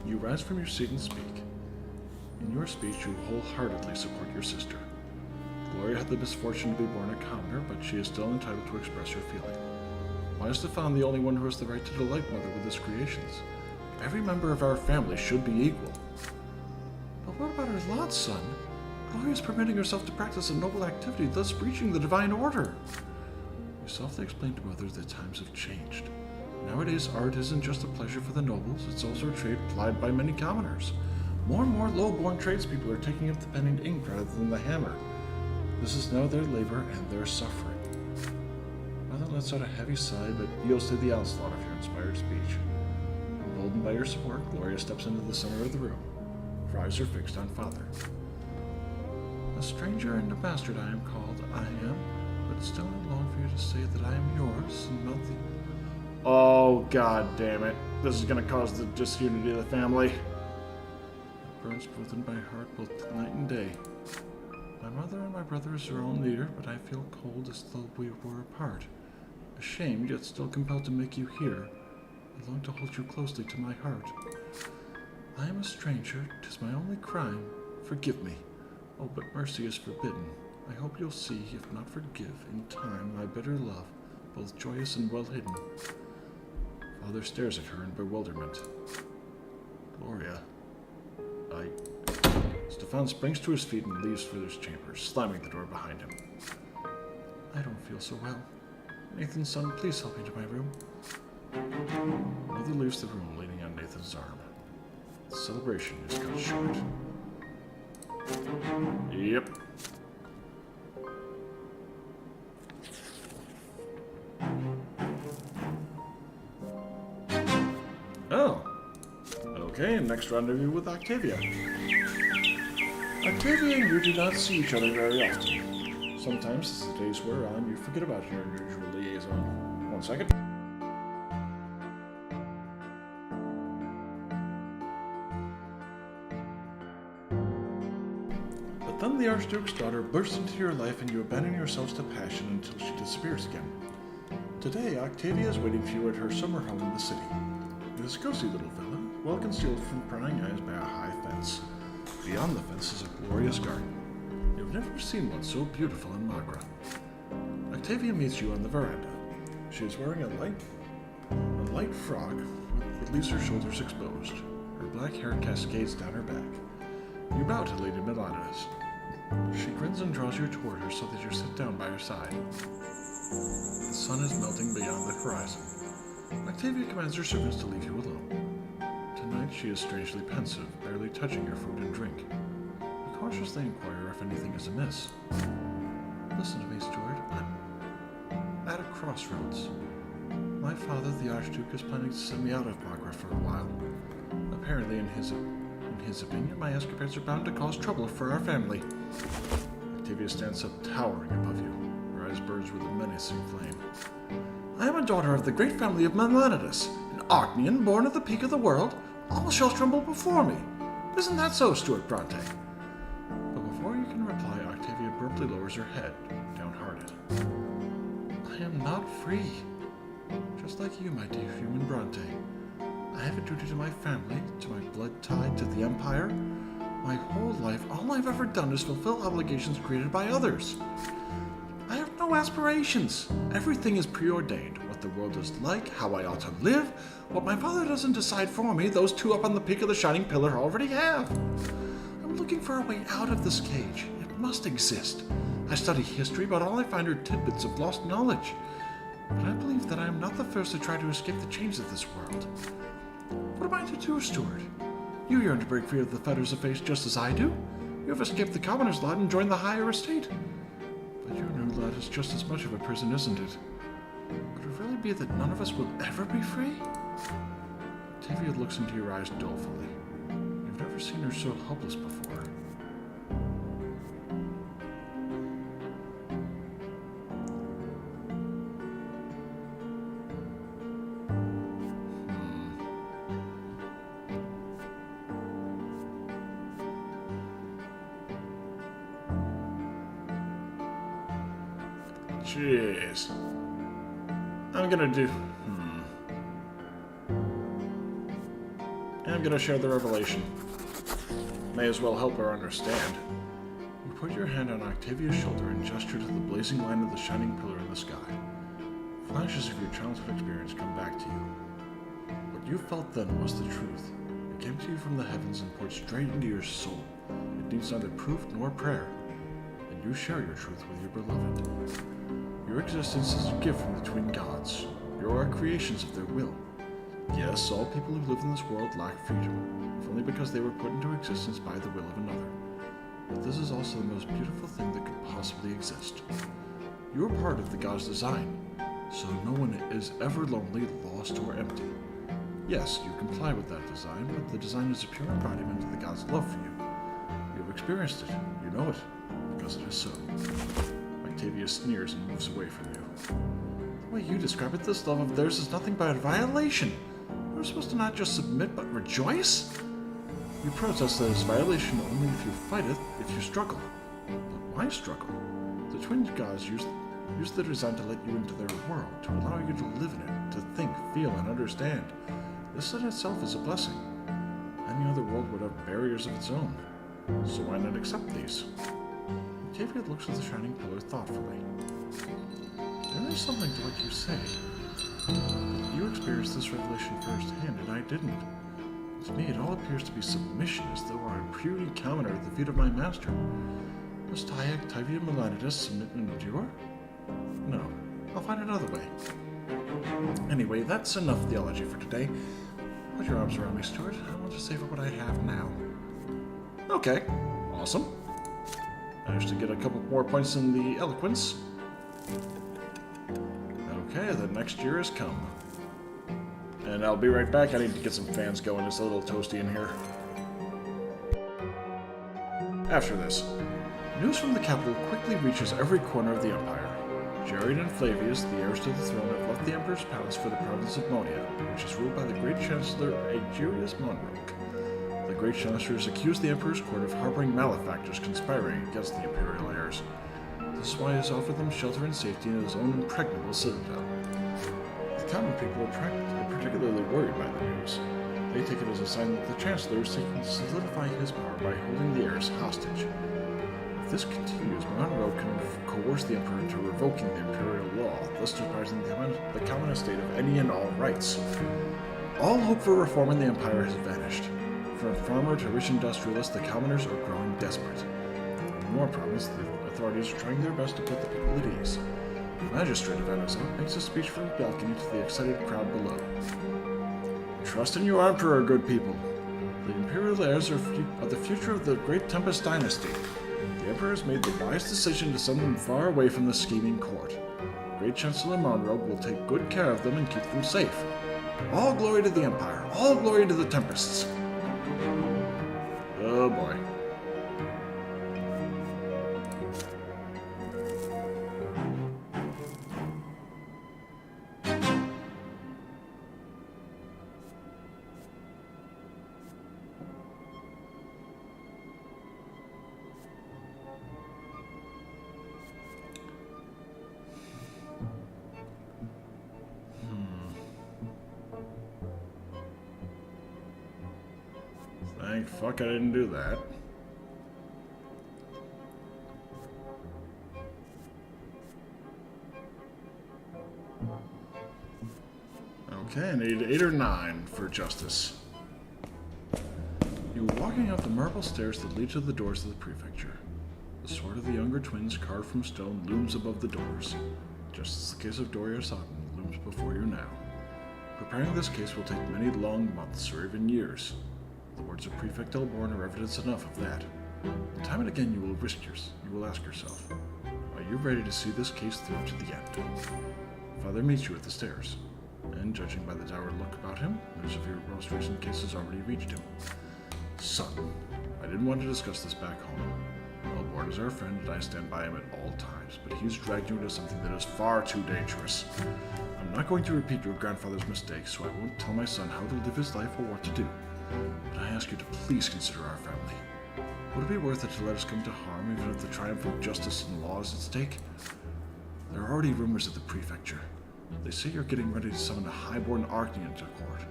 You rise from your seat and speak. In your speech, you wholeheartedly support your sister. Gloria had the misfortune to be born a commoner, but she is still entitled to express her feeling. Why is Stefan the only one who has the right to delight Mother with his creations? Every member of our family should be equal. But what about her lot, son? Gloria is permitting herself to practice a noble activity, thus breaching the divine order. You softly explain to Mother that times have changed. Nowadays, art isn't just a pleasure for the nobles, it's also a trade plied by many commoners. More and more low-born tradespeople are taking up the pen and ink rather than the hammer. This is now their labor and their suffering. Mother lets out a heavy sigh, but yields to the onslaught of your inspired speech. Emboldened by your support, Gloria steps into the center of the room. Her eyes are fixed on Father. A stranger and a bastard I am called, I am, but still I long for you to say that I am yours and not the... Oh, god damn it. This is gonna cause the disunity of the family. It burns within my heart both night and day. My mother and my brother is her own leader, but I feel cold as though we were apart. Ashamed, yet still compelled to make you hear. I long to hold you closely to my heart. I am a stranger, 'tis my only crime. Forgive me. Oh, but mercy is forbidden. I hope you'll see, if not forgive, in time my bitter love, both joyous and well hidden. Father stares at her in bewilderment. Gloria, Stefan springs to his feet and leaves for his chambers, slamming the door behind him. I don't feel so well. Nathan's son, please help me to my room. Mother leaves the room, leaning on Nathan's arm. The celebration is cut short. Yep. Oh. Okay, next rendezvous with Octavia. Octavia and you do not see each other very often. Sometimes, as the days wear on, you forget about your usual liaison. 1 second. But then the Archduke's daughter bursts into your life and you abandon yourselves to passion until she disappears again. Today, Octavia is waiting for you at her summer home in the city. It is a cozy little villa, well concealed from prying eyes by a high fence. Beyond the fence is a glorious garden. You've never seen one so beautiful in Magra. Octavia meets you on the veranda. She is wearing a light frock that leaves her shoulders exposed. Her black hair cascades down her back. You bow to Lady Milanes. She grins and draws you toward her so that you sit down by her side. The sun is melting beyond the horizon. Octavia commands her servants to leave you alone. Tonight she is strangely pensive, barely touching your food and drink. You cautiously inquire if anything is amiss. Listen to me, Stuart. I'm at a crossroads. My father, the Archduke, is planning to send me out of Magra for a while. Apparently, in his opinion, my escapades are bound to cause trouble for our family. Octavia stands up towering above you. Her eyes burns with a menacing flame. I am a daughter of the great family of Melanidas, an Archnean born at the peak of the world. All shall tremble before me. Isn't that so, Stuart Brante? But before you can reply, Octavia abruptly lowers her head, downhearted. I am not free. Just like you, my dear human Brante. I have a duty to my family, to my blood tied to the Empire. My whole life, all I've ever done is fulfill obligations created by others. I have no aspirations. Everything is preordained. What the world is like, how I ought to live. What my father doesn't decide for me, those two up on the peak of the shining pillar already have. I'm looking for a way out of this cage. It must exist. I study history, but all I find are tidbits of lost knowledge. But I believe that I am not the first to try to escape the chains of this world. What am I to do, Stuart? You yearn to break free of the fetters of fate just as I do. You have escaped the commoner's lot and joined the higher estate. But your new lot is just as much of a prison, isn't it? Could it really be that none of us will ever be free? Octavia looks into your eyes dolefully. You've never seen her so helpless before. Jeez. I'm gonna share the revelation. May as well help her understand. You put your hand on Octavia's shoulder and gesture to the blazing line of the shining pillar in the sky. Flashes of your childhood experience come back to you. What you felt then was the truth. It came to you from the heavens and poured straight into your soul. It needs neither proof nor prayer. And you share your truth with your beloved. Your existence is a gift from the twin gods. You are creations of their will. Yes, all people who live in this world lack freedom, if only because they were put into existence by the will of another. But this is also the most beautiful thing that could possibly exist. You are part of the god's design, so no one is ever lonely, lost, or empty. Yes, you comply with that design, but the design is a pure embodiment of the god's love for you. You have experienced it. You know it, because it is so. Octavia sneers and moves away from you. The way you describe it, this love of theirs is nothing but a violation. You're supposed to not just submit, but rejoice? You protest that it's violation only if you fight it, if you struggle. But why struggle? The twin gods use the design to let you into their world, to allow you to live in it, to think, feel, and understand. This in itself is a blessing. Any other world would have barriers of its own. So why not accept these? Octavia looks at the shining pillar thoughtfully. There is something to what you say. You experienced this revelation firsthand, and I didn't. To me, it all appears to be submission, as though I am a puny commoner at the feet of my master. Must I, Octavia Melanidas, submit and endure? No, I'll find another way. Anyway, that's enough theology for today. Put your arms around me, Stuart. I want to savor what I have now. Okay, awesome. Managed to get a couple more points in the eloquence. Okay, the next year has come. And I'll be right back. I need to get some fans going. It's a little toasty in here. After this, news from the capital quickly reaches every corner of the Empire. Jared and Flavius, the heirs to the throne, have left the Emperor's palace for the province of Monia, which is ruled by the Great Chancellor Aegerius Monroke. The Great Chancellor has accused the Emperor's court of harboring malefactors conspiring against the Imperial heirs. This is why he has offered them shelter and safety in his own impregnable citadel. The common people are particularly worried by the news. They take it as a sign that the Chancellor is seeking to solidify his power by holding the heirs hostage. If this continues, Monroe can coerce the Emperor into revoking the Imperial law, thus depriving the common estate of any and all rights. All hope for reform in the Empire has vanished. From farmer to rich industrialist, the commoners are growing desperate. More promise, the authorities are trying their best to put the people at ease. The magistrate of Amazon makes a speech from the balcony to the excited crowd below. Trust in your Emperor, good people. The Imperial heirs are the future of the Great Tempest dynasty. The Emperor has made the wise decision to send them far away from the scheming court. Great Chancellor Monroe will take good care of them and keep them safe. All glory to the Empire. All glory to the Tempests. Oh boy. Thank fuck I didn't do that. Okay, I need 8 or 9 for justice. You're walking up the marble stairs that lead to the doors of the prefecture. The sword of the younger twins, carved from stone, looms above the doors, just as the case of Doria Sutton looms before you now. Preparing this case will take many long months or even years. The words of Prefect Elborn are evidence enough of that. Time and again you will ask yourself, are you ready to see this case through to the end? Father meets you at the stairs, and judging by the dour look about him, news of your most recent case has already reached him. Son, I didn't want to discuss this back home. Elborn is our friend, and I stand by him at all times, but he's dragged you into something that is far too dangerous. I'm not going to repeat your grandfather's mistakes, so I won't tell my son how to live his life or what to do. But I ask you to please consider our family. Would it be worth it to let us come to harm, even if the triumph of justice and law is at stake? There are already rumors at the prefecture. They say you're getting ready to summon a highborn Archnean to court.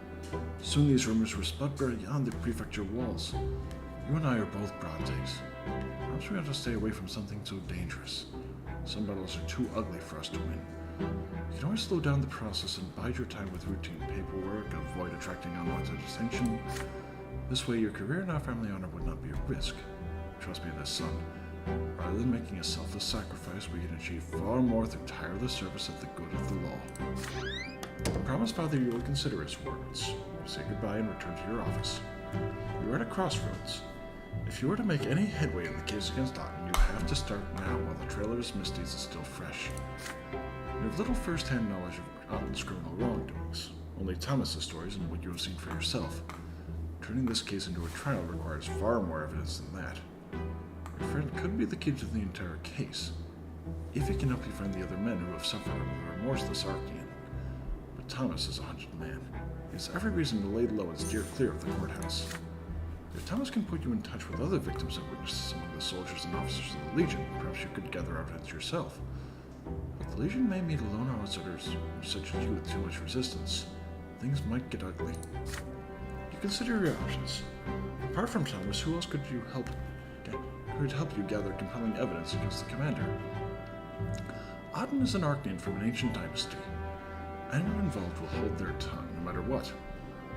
Soon these rumors will spread beyond the prefecture walls. You and I are both Brantes. Perhaps we have to stay away from something so dangerous. Some battles are too ugly for us to win. You can always slow down the process and bide your time with routine paperwork and avoid attracting unwanted attention. This way your career and our family honor would not be at risk. Trust me, this son. Rather than making a selfless sacrifice, we can achieve far more through tireless service of the good of the law. Promise, Father, you will consider his words. Say goodbye and return to your office. You are at a crossroads. If you were to make any headway in the case against Otten, you have to start now while the trail of his misdeeds is still fresh. You have little first-hand knowledge of Otten's criminal wrongdoings, only Thomas's stories and what you have seen for yourself. Turning this case into a trial requires far more evidence than that. Your friend could be the key to the entire case, if he can help you find the other men who have suffered under the remorseless Archnean. But Thomas is a hunted man. He has every reason to lay low and steer clear of the courthouse. If Thomas can put you in touch with other victims of witnesses among the soldiers and officers of the Legion, perhaps you could gather evidence yourself. But the Legion may meet lone outsiders such as you with too much resistance. Things might get ugly. You consider your options. Apart from Thomas, who else could help you gather compelling evidence against the commander? Otten is an Archnean from an ancient dynasty. Anyone involved will hold their tongue, no matter what.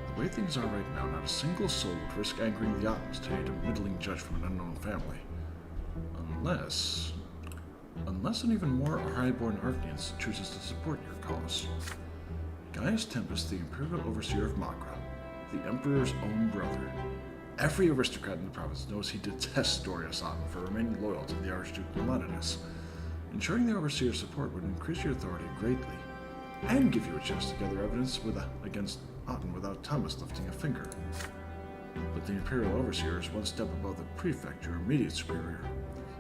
The way things are right now, not a single soul would risk angering the Ottens to aid a middling judge from an unknown family. Unless an even more highborn Archnean chooses to support your cause. Gaius Tempest, the Imperial Overseer of Magra, the Emperor's own brother. Every aristocrat in the province knows he detests Doria Sutton for remaining loyal to the Archduke Leonidas. Ensuring the Overseer's support would increase your authority greatly, and give you a chance to gather evidence against Otten without Thomas lifting a finger. But the Imperial Overseer is one step above the Prefect, your immediate superior.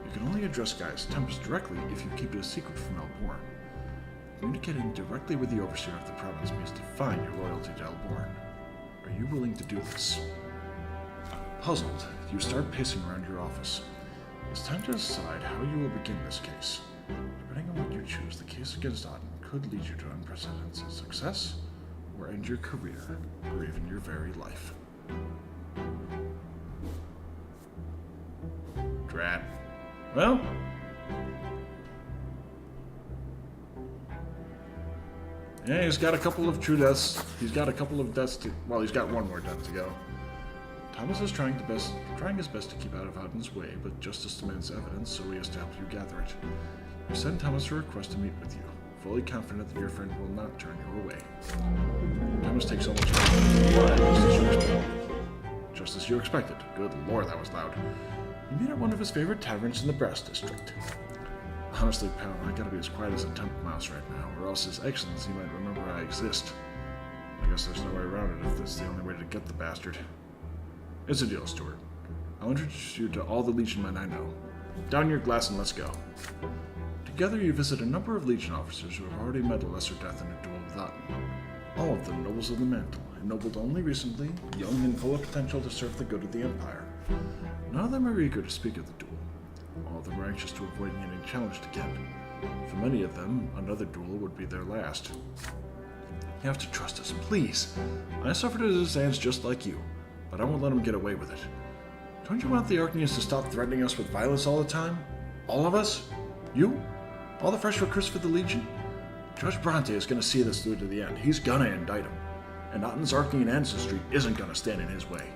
You can only address Gaius Tempest directly if you keep it a secret from Elborn. Communicating directly with the Overseer of the province means defying your loyalty to Elborn. Are you willing to do this? Puzzled, you start pacing around your office. It's time to decide how you will begin this case. Depending on what you choose, the case against Otten could lead you to unprecedented success, or end your career, or even your very life. Drat. Well, yeah, he's got a couple of true deaths. He's got a couple of deaths well, he's got one more death to go. Thomas is trying his best to keep out of Otten's way, but justice demands evidence, so he has to help you gather it. You send Thomas a request to meet with you, fully confident that your friend will not turn you away. Thomas takes almost just as you expected. Good lord, that was loud. You meet at one of his favorite taverns in the Brass District. Honestly, pal, I gotta be as quiet as a temple mouse right now, or else His Excellency might remember I exist. I guess there's no way around it if that's the only way to get the bastard. It's a deal, Stuart. I'll introduce you to all the Legion men I know. Down your glass and let's go. Together you visit a number of Legion officers who have already met a lesser death in a duel with Otten. All of them nobles of the mantle, ennobled only recently, young and full of potential to serve the good of the Empire. None of them are eager to speak of the duel. All of them are anxious to avoid getting challenged again. For many of them, another duel would be their last. You have to trust us, please. I suffered at his hands just like you, but I won't let him get away with it. Don't you want the Orkneys to stop threatening us with violence all the time? All of us? You? All the fresh recruits for the Legion? Judge Brante is going to see this through to the end. He's going to indict him. And Otten's Orkney ancestry isn't going to stand in his way.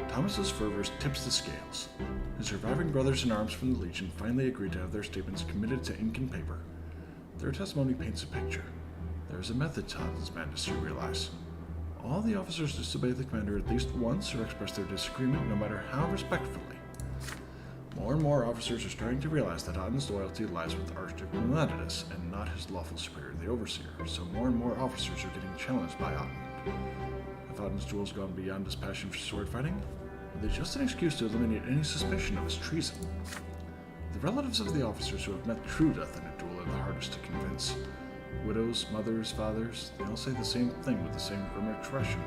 Thomas's fervor tips the scales. His surviving brothers-in-arms from the Legion finally agreed to have their statements committed to ink and paper. Their testimony paints a picture. There is a method to Otten's madness, you realize. All the officers disobey the commander at least once or express their disagreement, no matter how respectfully. More and more officers are starting to realize that Otten's loyalty lies with Archduke Leonidas and not his lawful superior, the Overseer, so more and more officers are getting challenged by Otten. Have Otten's duels gone beyond his passion for sword fighting? Are they just an excuse to eliminate any suspicion of his treason? The relatives of the officers who have met true death in a duel are the hardest to convince. Widows, mothers, fathers, they all say the same thing with the same grim expression.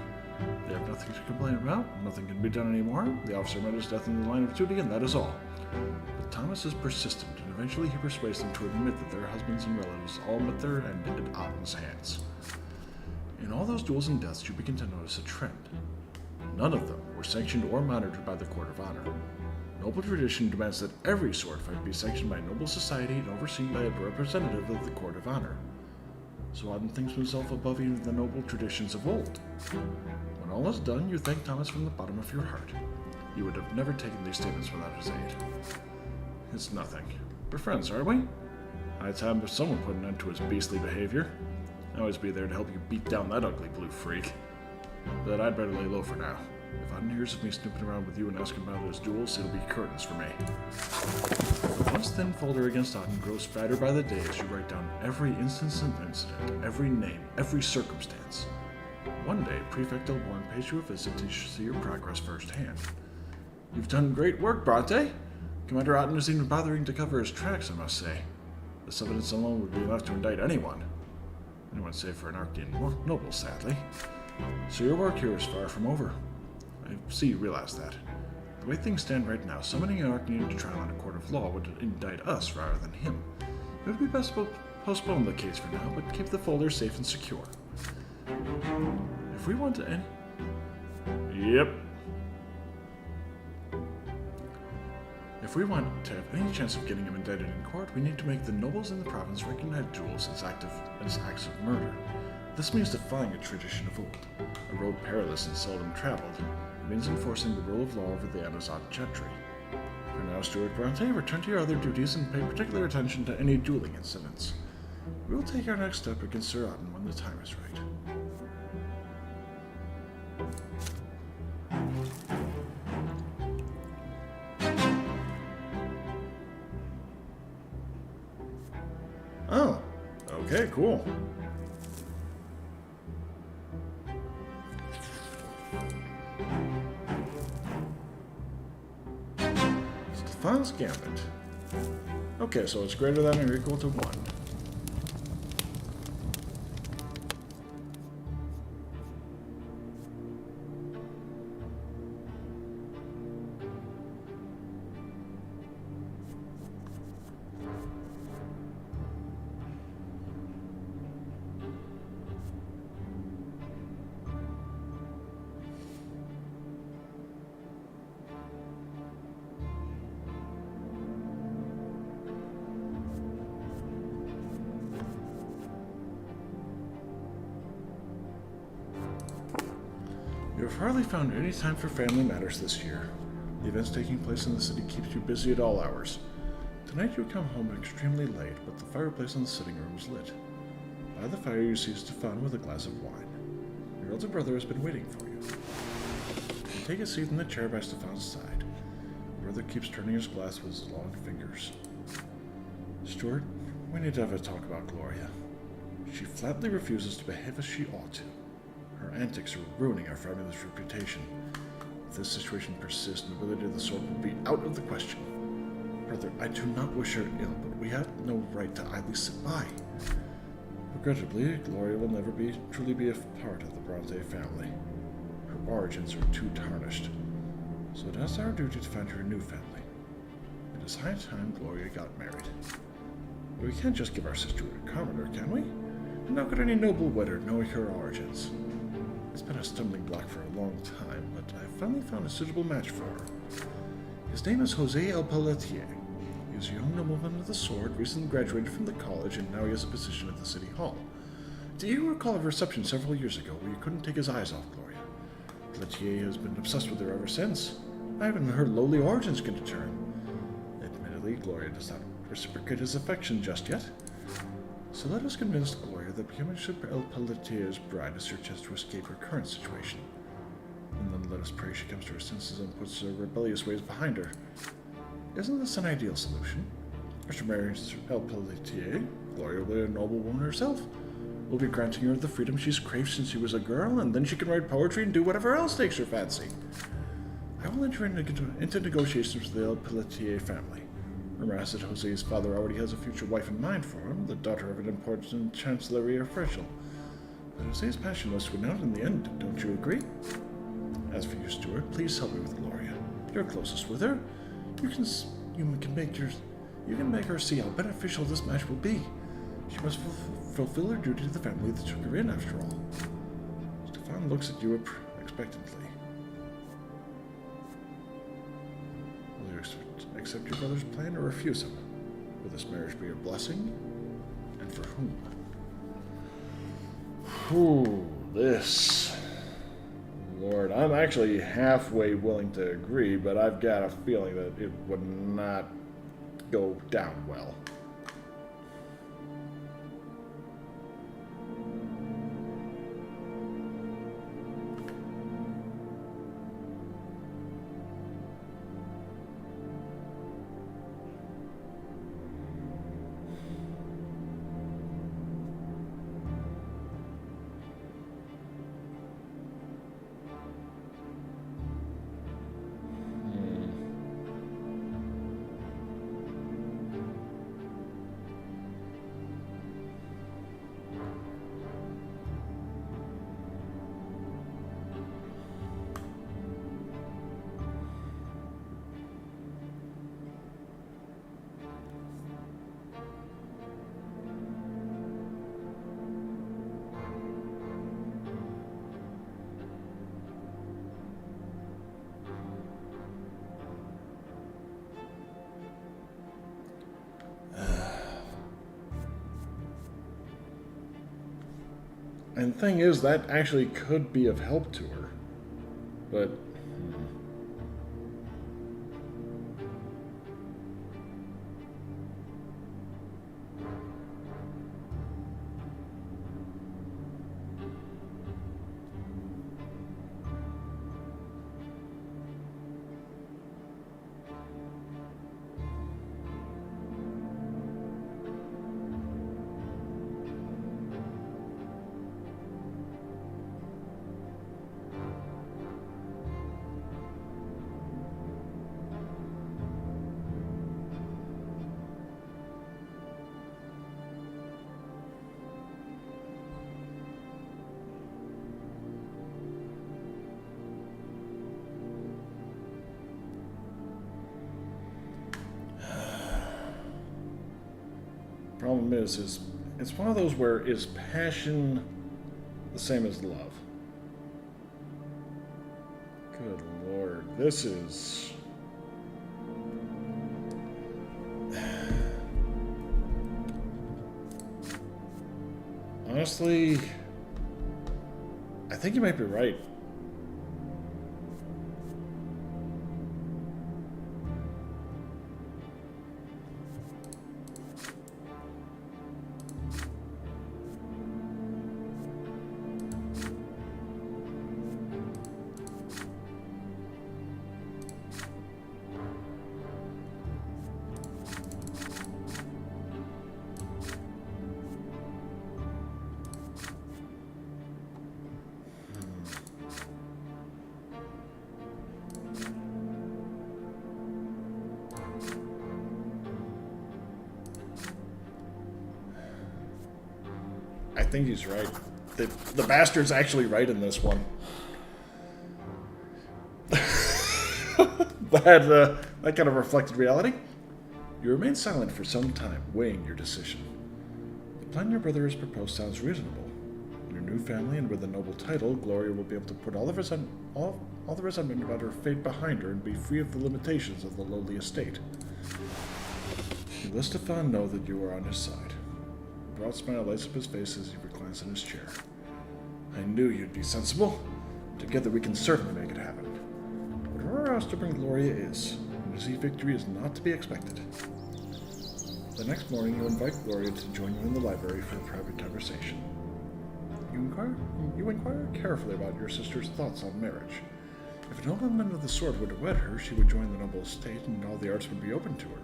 They have nothing to complain about, nothing can be done anymore, the officer met his death in the line of duty, and that is all. But Thomas is persistent, and eventually he persuades them to admit that their husbands and relatives all met their end at Otten's hands. In all those duels and deaths, you begin to notice a trend. None of them were sanctioned or monitored by the Court of Honor. Noble tradition demands that every sword fight be sanctioned by noble society and overseen by a representative of the Court of Honor. So Otten thinks himself above even the noble traditions of old. When all is done, you thank Thomas from the bottom of your heart. You would have never taken these statements without his aid. It's nothing. We're friends, aren't we? High time if someone put an end to his beastly behavior. I'll always be there to help you beat down that ugly blue freak. But I'd better lay low for now. If Otten hears of me snooping around with you and asking about his duels, it'll be curtains for me. The once thin folder against Otten grows fatter by the day as you write down every instance and incident, every name, every circumstance. One day, Prefect Elborn pays you a visit to see your progress firsthand. You've done great work, Brante. Commander Otten isn't even bothering to cover his tracks, I must say. This evidence alone would be enough to indict anyone. Anyone save for an Arcadian noble, sadly. So your work here is far from over. I see you realize that. The way things stand right now, summoning an Arcadian to trial in a court of law would indict us rather than him. It would be best to postpone the case for now, but keep the folder safe and secure. If we want to end... Yep. If we want to have any chance of getting him indicted in court, we need to make the nobles in the province recognize duels as acts of murder. This means defying a tradition of old, a road perilous and seldom traveled. It means enforcing the rule of law over the Amazon gentry. For now, Stuart Brante, return to your other duties and pay particular attention to any dueling incidents. We will take our next step against Sir Otten when the time is right. Oh, okay, cool. Stephan's Gambit. Okay, so it's greater than or equal to 1. You have hardly found any time for family matters this year. The events taking place in the city keeps you busy at all hours. Tonight you come home extremely late, but the fireplace in the sitting room is lit. By the fire you see Stephan with a glass of wine. Your elder brother has been waiting for you. You take a seat in the chair by Stephan's side. Your brother keeps turning his glass with his long fingers. Stuart, we need to have a talk about Gloria. She flatly refuses to behave as she ought to. Her antics are ruining our family's reputation. If this situation persists, nobility of the sword will be out of the question. Brother, I do not wish her ill, but we have no right to idly sit by. Regrettably, Gloria will never truly be a part of the Brante family. Her origins are too tarnished, so it is our duty to find her a new family. It is high time Gloria got married. But we can't just give our sister a commoner, can we? And how could any noble wedder know her origins? It's been a stumbling block for a long time, but I finally found a suitable match for her. His name is Jose El Pelletier. He is a young nobleman with a sword, recently graduated from the college, and now he has a position at the city hall. Do you recall a reception several years ago where you couldn't take his eyes off Gloria? Pelletier has been obsessed with her ever since. Not even her lowly origins can deter him. Admittedly, Gloria does not reciprocate his affection just yet. So let us convince Gloria that becoming Sir El Pelletier's bride is her chance to escape her current situation. And then let us pray she comes to her senses and puts her rebellious ways behind her. Isn't this an ideal solution? After marrying Sir El Pelletier, Gloria will be a noble woman herself. We'll be granting her the freedom she's craved since she was a girl, and then she can write poetry and do whatever else takes her fancy. I will enter into negotiations with the El Pelletier family. Rumor has it Jose's father already has a future wife in mind for him, the daughter of an important chancellery official. But Jose's passion was to win out in the end, don't you agree? As for you, Stuart, please help me with Gloria. You're closest with her. You can make her see how beneficial this match will be. She must fulfill her duty to the family that took her in, after all. Stefan looks at you expectantly. Will you accept your brother's plan or refuse him? Will this marriage be a blessing? And for whom? Ooh, this. Lord, I'm actually halfway willing to agree, but I've got a feeling that it would not go down well. And the thing is, that actually could be of help to her. But... problem is it's one of those where is passion the same as love? Good Lord, this is... Honestly, I think you might be right. I think he's right. The bastard's actually right in this one. That kind of reflected reality. You remain silent for some time, weighing your decision. The plan your brother has proposed sounds reasonable. Your new family and with a noble title, Gloria will be able to put all the resentment about her fate behind her and be free of the limitations of the lowly estate. Let Stefan know that you are on his side. A broad smile lights up his face as he reclines in his chair. I knew you'd be sensible. Together we can certainly make it happen. Whatever else to bring Gloria is, an easy victory is not to be expected. The next morning, you invite Gloria to join you in the library for a private conversation. You inquire carefully about your sister's thoughts on marriage. If a nobleman of the sword were to wed her, she would join the noble estate and all the arts would be open to her.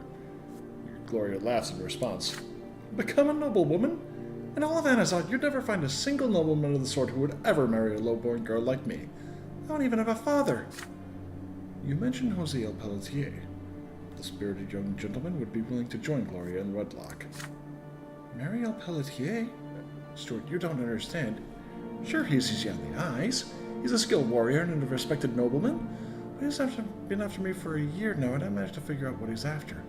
Gloria laughs in response. Become a noblewoman? In all of Anazot, you'd never find a single nobleman of the sword who would ever marry a low-born girl like me. I don't even have a father. You mentioned Jose El Pelletier. The spirited young gentleman would be willing to join Gloria in wedlock. Marry El Pelletier? Stuart, you don't understand. Sure, he's easy on the eyes. He's a skilled warrior and a respected nobleman. But he's been after me for a year now, and I managed to figure out what he's after.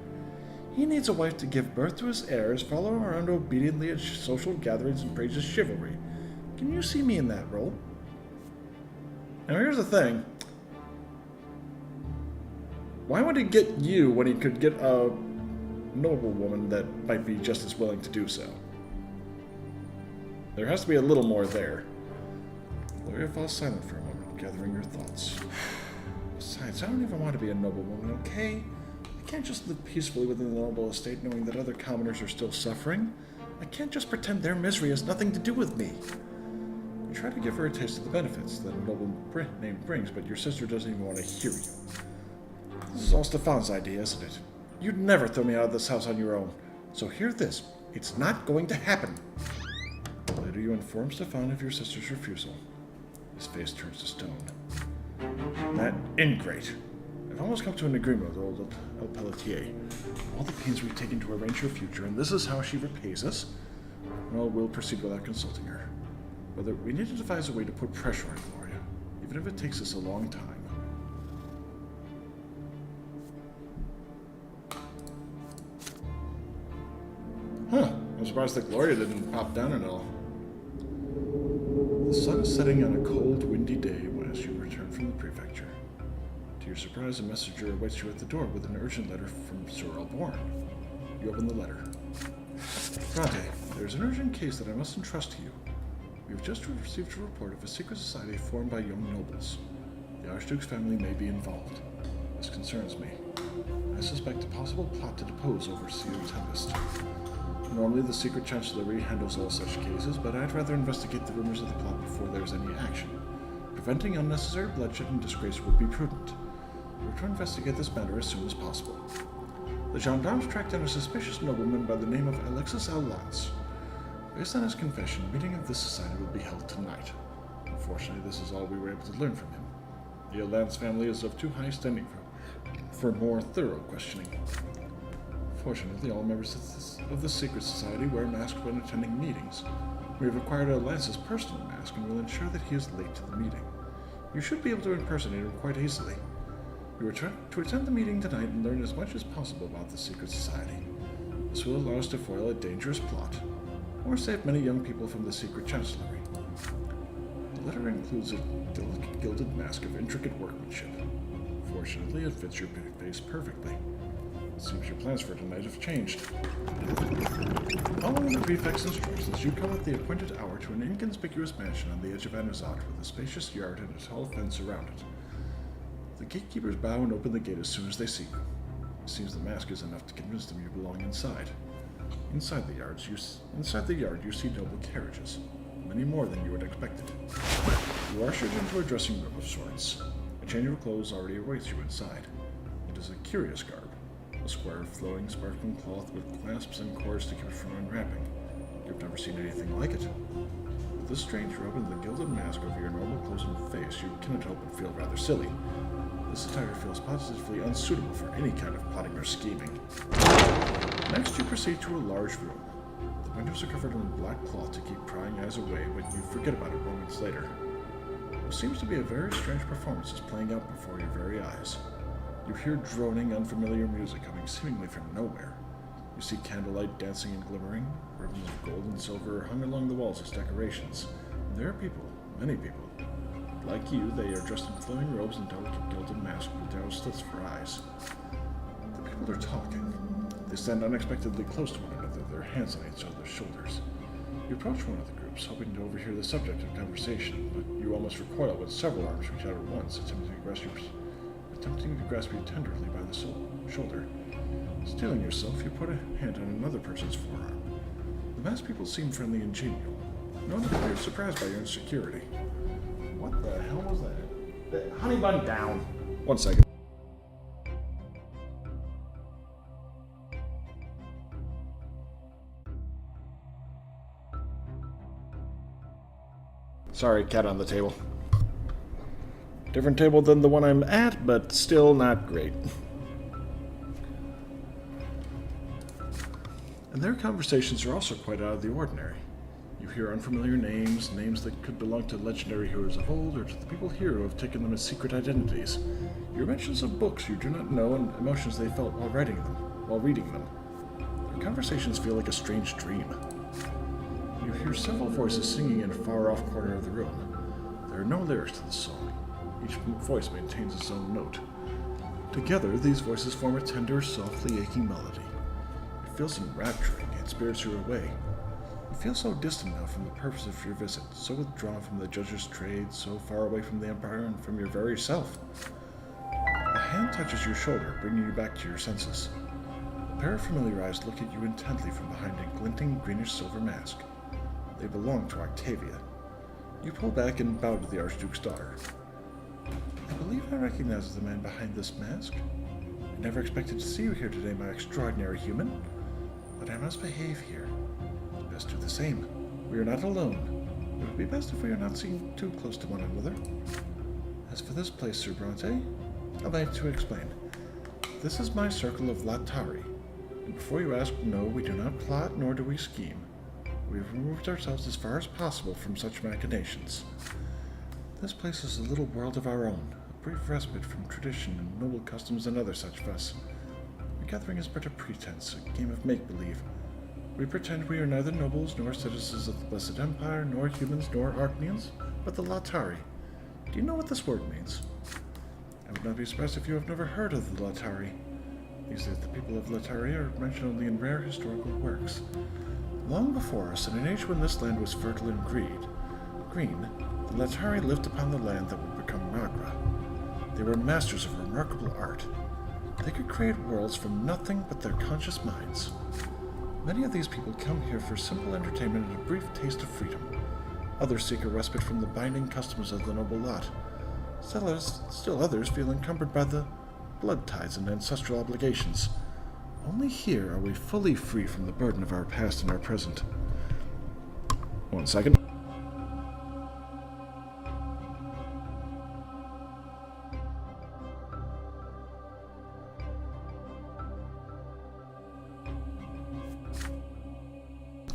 He needs a wife to give birth to his heirs, follow him around obediently at social gatherings, and praise his chivalry. Can you see me in that role? Now here's the thing. Why would he get you when he could get a noblewoman that might be just as willing to do so? There has to be a little more there. Gloria falls silent for a moment, gathering her thoughts. Besides, I don't even want to be a noblewoman, okay? I can't just live peacefully within the noble estate knowing that other commoners are still suffering. I can't just pretend their misery has nothing to do with me. You try to give her a taste of the benefits that a noble name brings, but your sister doesn't even want to hear you. This is all Stefan's idea, isn't it? You'd never throw me out of this house on your own. So hear this. It's not going to happen. Later you inform Stefan of your sister's refusal. His face turns to stone. That ingrate. I've almost come to an agreement with old El Pelletier. All the pains we've taken to arrange her future, and this is how she repays us. Well, we'll proceed without consulting her. Whether we need to devise a way to put pressure on Gloria, even if it takes us a long time. Huh, I'm surprised that Gloria didn't pop down at all. The sun is setting on a cold, windy day as you return from the prefecture. To your surprise, a messenger awaits you at the door with an urgent letter from Sir Alborn. You open the letter. Brante, there's an urgent case that I must entrust to you. We have just received a report of a secret society formed by young nobles. The Archduke's family may be involved. This concerns me. I suspect a possible plot to depose Overseer Tempest. Normally, the Secret Chancellery handles all such cases, but I'd rather investigate the rumors of the plot before there's any action. Preventing unnecessary bloodshed and disgrace would be prudent. We're to investigate this matter as soon as possible. The gendarmes tracked down a suspicious nobleman by the name of Alexis L. Lance. Based on his confession, a meeting of this society will be held tonight. Unfortunately, this is all we were able to learn from him. The Lance family is of too high standing for more thorough questioning. Fortunately, all members of the secret society wear masks when attending meetings. We have acquired Lance's personal mask and will ensure that he is late to the meeting. You should be able to impersonate him quite easily. We return to attend the meeting tonight and learn as much as possible about the secret society. This will allow us to foil a dangerous plot, or save many young people from the secret chancellery. The letter includes a delicate gilded mask of intricate workmanship. Fortunately, it fits your face perfectly. It seems your plans for tonight have changed. Following the prefect's instructions, you come at the appointed hour to an inconspicuous mansion on the edge of Anazat with a spacious yard and a tall fence around it. The gatekeepers bow and open the gate as soon as they see you. It seems the mask is enough to convince them you belong inside. Inside the yard, you see noble carriages, many more than you had expected. You are ushered into a dressing room of sorts. A change of clothes already awaits you inside. It is a curious garb. A square, flowing, sparkling cloth with clasps and cords to keep it from unwrapping. You've never seen anything like it. With this strange robe and the gilded mask over your normal clothes and face, you cannot help but feel rather silly. This attire feels positively unsuitable for any kind of plotting or scheming. Next, you proceed to a large room. The windows are covered in black cloth to keep prying eyes away, but you forget about it moments later. What seems to be a very strange performance is playing out before your very eyes. You hear droning, unfamiliar music coming seemingly from nowhere. You see candlelight dancing and glimmering. Ribbons of gold and silver are hung along the walls as decorations, and There are people, many people. Like you, they are dressed in flowing robes and delicate gilded masks with narrow slits for eyes. The people are talking. They stand unexpectedly close to one another, their hands on each other's shoulders. You approach one of the groups, hoping to overhear the subject of conversation, but you almost recoil when several arms reach out at once, attempting to grasp you tenderly by the shoulder. Steeling yourself, you put a hand on another person's forearm. The masked people seem friendly and genial. No one appears surprised by your insecurity. What the hell was that? Honey bun down. 1 second. Sorry, cat on the table. Different table than the one I'm at, but still not great. And their conversations are also quite out of the ordinary. You hear unfamiliar names, names that could belong to legendary heroes of old, or to the people here who have taken them as secret identities. You hear mentions of books you do not know and emotions they felt while reading them. Their conversations feel like a strange dream. You hear several voices singing in a far-off corner of the room. There are no lyrics to the song. Each voice maintains its own note. Together, these voices form a tender, softly aching melody. It feels enrapturing and spirits you away. You feel so distant now from the purpose of your visit, so withdrawn from the judge's trade, so far away from the Empire and from your very self. A hand touches your shoulder, bringing you back to your senses. A pair of familiar eyes look at you intently from behind a glinting greenish-silver mask. They belong to Octavia. You pull back and bow to the Archduke's daughter. I believe I recognize the man behind this mask. I never expected to see you here today, my extraordinary human. But I must behave here. Best do the same. We are not alone. It would be best if we are not seen too close to one another. As for this place, Sir Brante, I'd like to explain. This is my circle of Latari. And before you ask, no, we do not plot, nor do we scheme. We have removed ourselves as far as possible from such machinations. This place is a little world of our own, a brief respite from tradition and noble customs and other such fuss. The gathering is but a pretense, a game of make-believe. We pretend we are neither nobles nor citizens of the Blessed Empire, nor humans nor Archnians, but the Latari. Do you know what this word means? I would not be surprised if you have never heard of the Latari. These days, the people of Latari are mentioned only in rare historical works. Long before us, in an age when this land was fertile and green, the Latari lived upon the land that would become Magra. They were masters of remarkable art. They could create worlds from nothing but their conscious minds. Many of these people come here for simple entertainment and a brief taste of freedom. Others seek a respite from the binding customs of the noble lot. Still others feel encumbered by the blood ties and ancestral obligations. Only here are we fully free from the burden of our past and our present. 1 second.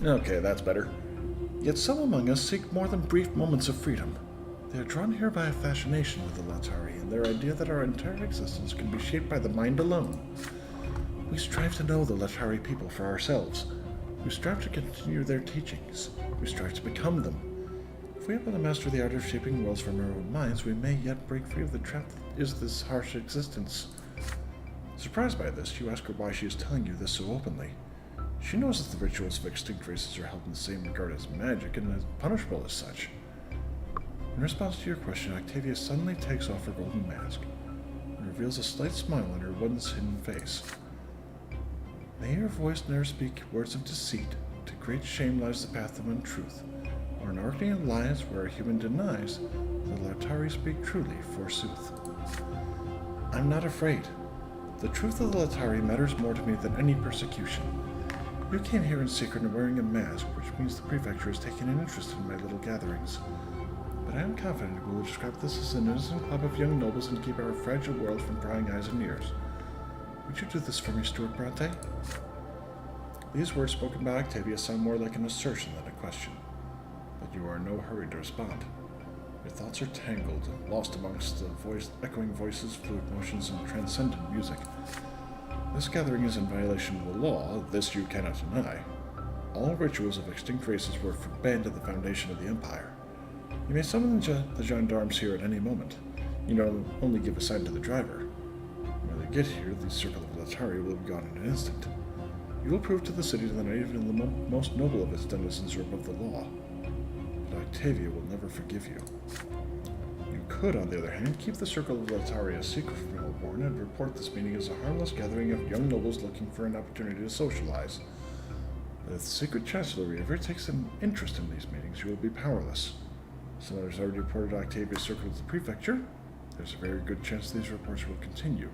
Okay, that's better. Yet some among us seek more than brief moments of freedom. They are drawn here by a fascination with the Latari and their idea that our entire existence can be shaped by the mind alone. We strive to know the Latari people for ourselves. We strive to continue their teachings. We strive to become them. If we are able to master the art of shaping worlds from our own minds, we may yet break free of the trap that is this harsh existence. Surprised by this, you ask her why she is telling you this so openly. She knows that the rituals of extinct races are held in the same regard as magic and as punishable as such. In response to your question, Octavia suddenly takes off her golden mask and reveals a slight smile on her once hidden face. May your voice ne'er speak words of deceit. To great shame lies the path of untruth, or an Arcanian lies where a human denies. The Latari speak truly, forsooth. I'm not afraid. The truth of the Latari matters more to me than any persecution. You came here in secret and wearing a mask, which means the prefecture has taken an interest in my little gatherings. But I am confident we will describe this as an innocent club of young nobles and keep our fragile world from prying eyes and ears. Would you do this for me, Stuart Brante? These words spoken by Octavia sound more like an assertion than a question, but you are in no hurry to respond. Your thoughts are tangled, lost amongst the echoing voices, fluid motions, and transcendent music. This gathering is in violation of the law, this you cannot deny. All rituals of extinct races were banned at the foundation of the Empire. You may summon the gendarmes here at any moment. You know, only give a sign to the driver. When they get here, the circle of Latari will be gone in an instant. You will prove to the city that not even the most noble of its denizens are above the law. But Octavia will never forgive you. You could, on the other hand, keep the circle of Latari a secret from Melbourne and report this meeting as a harmless gathering of young nobles looking for an opportunity to socialize. But if the secret chancellery ever takes an interest in these meetings, you will be powerless. Someone has already reported Octavia's circle to the prefecture. There's a very good chance these reports will continue.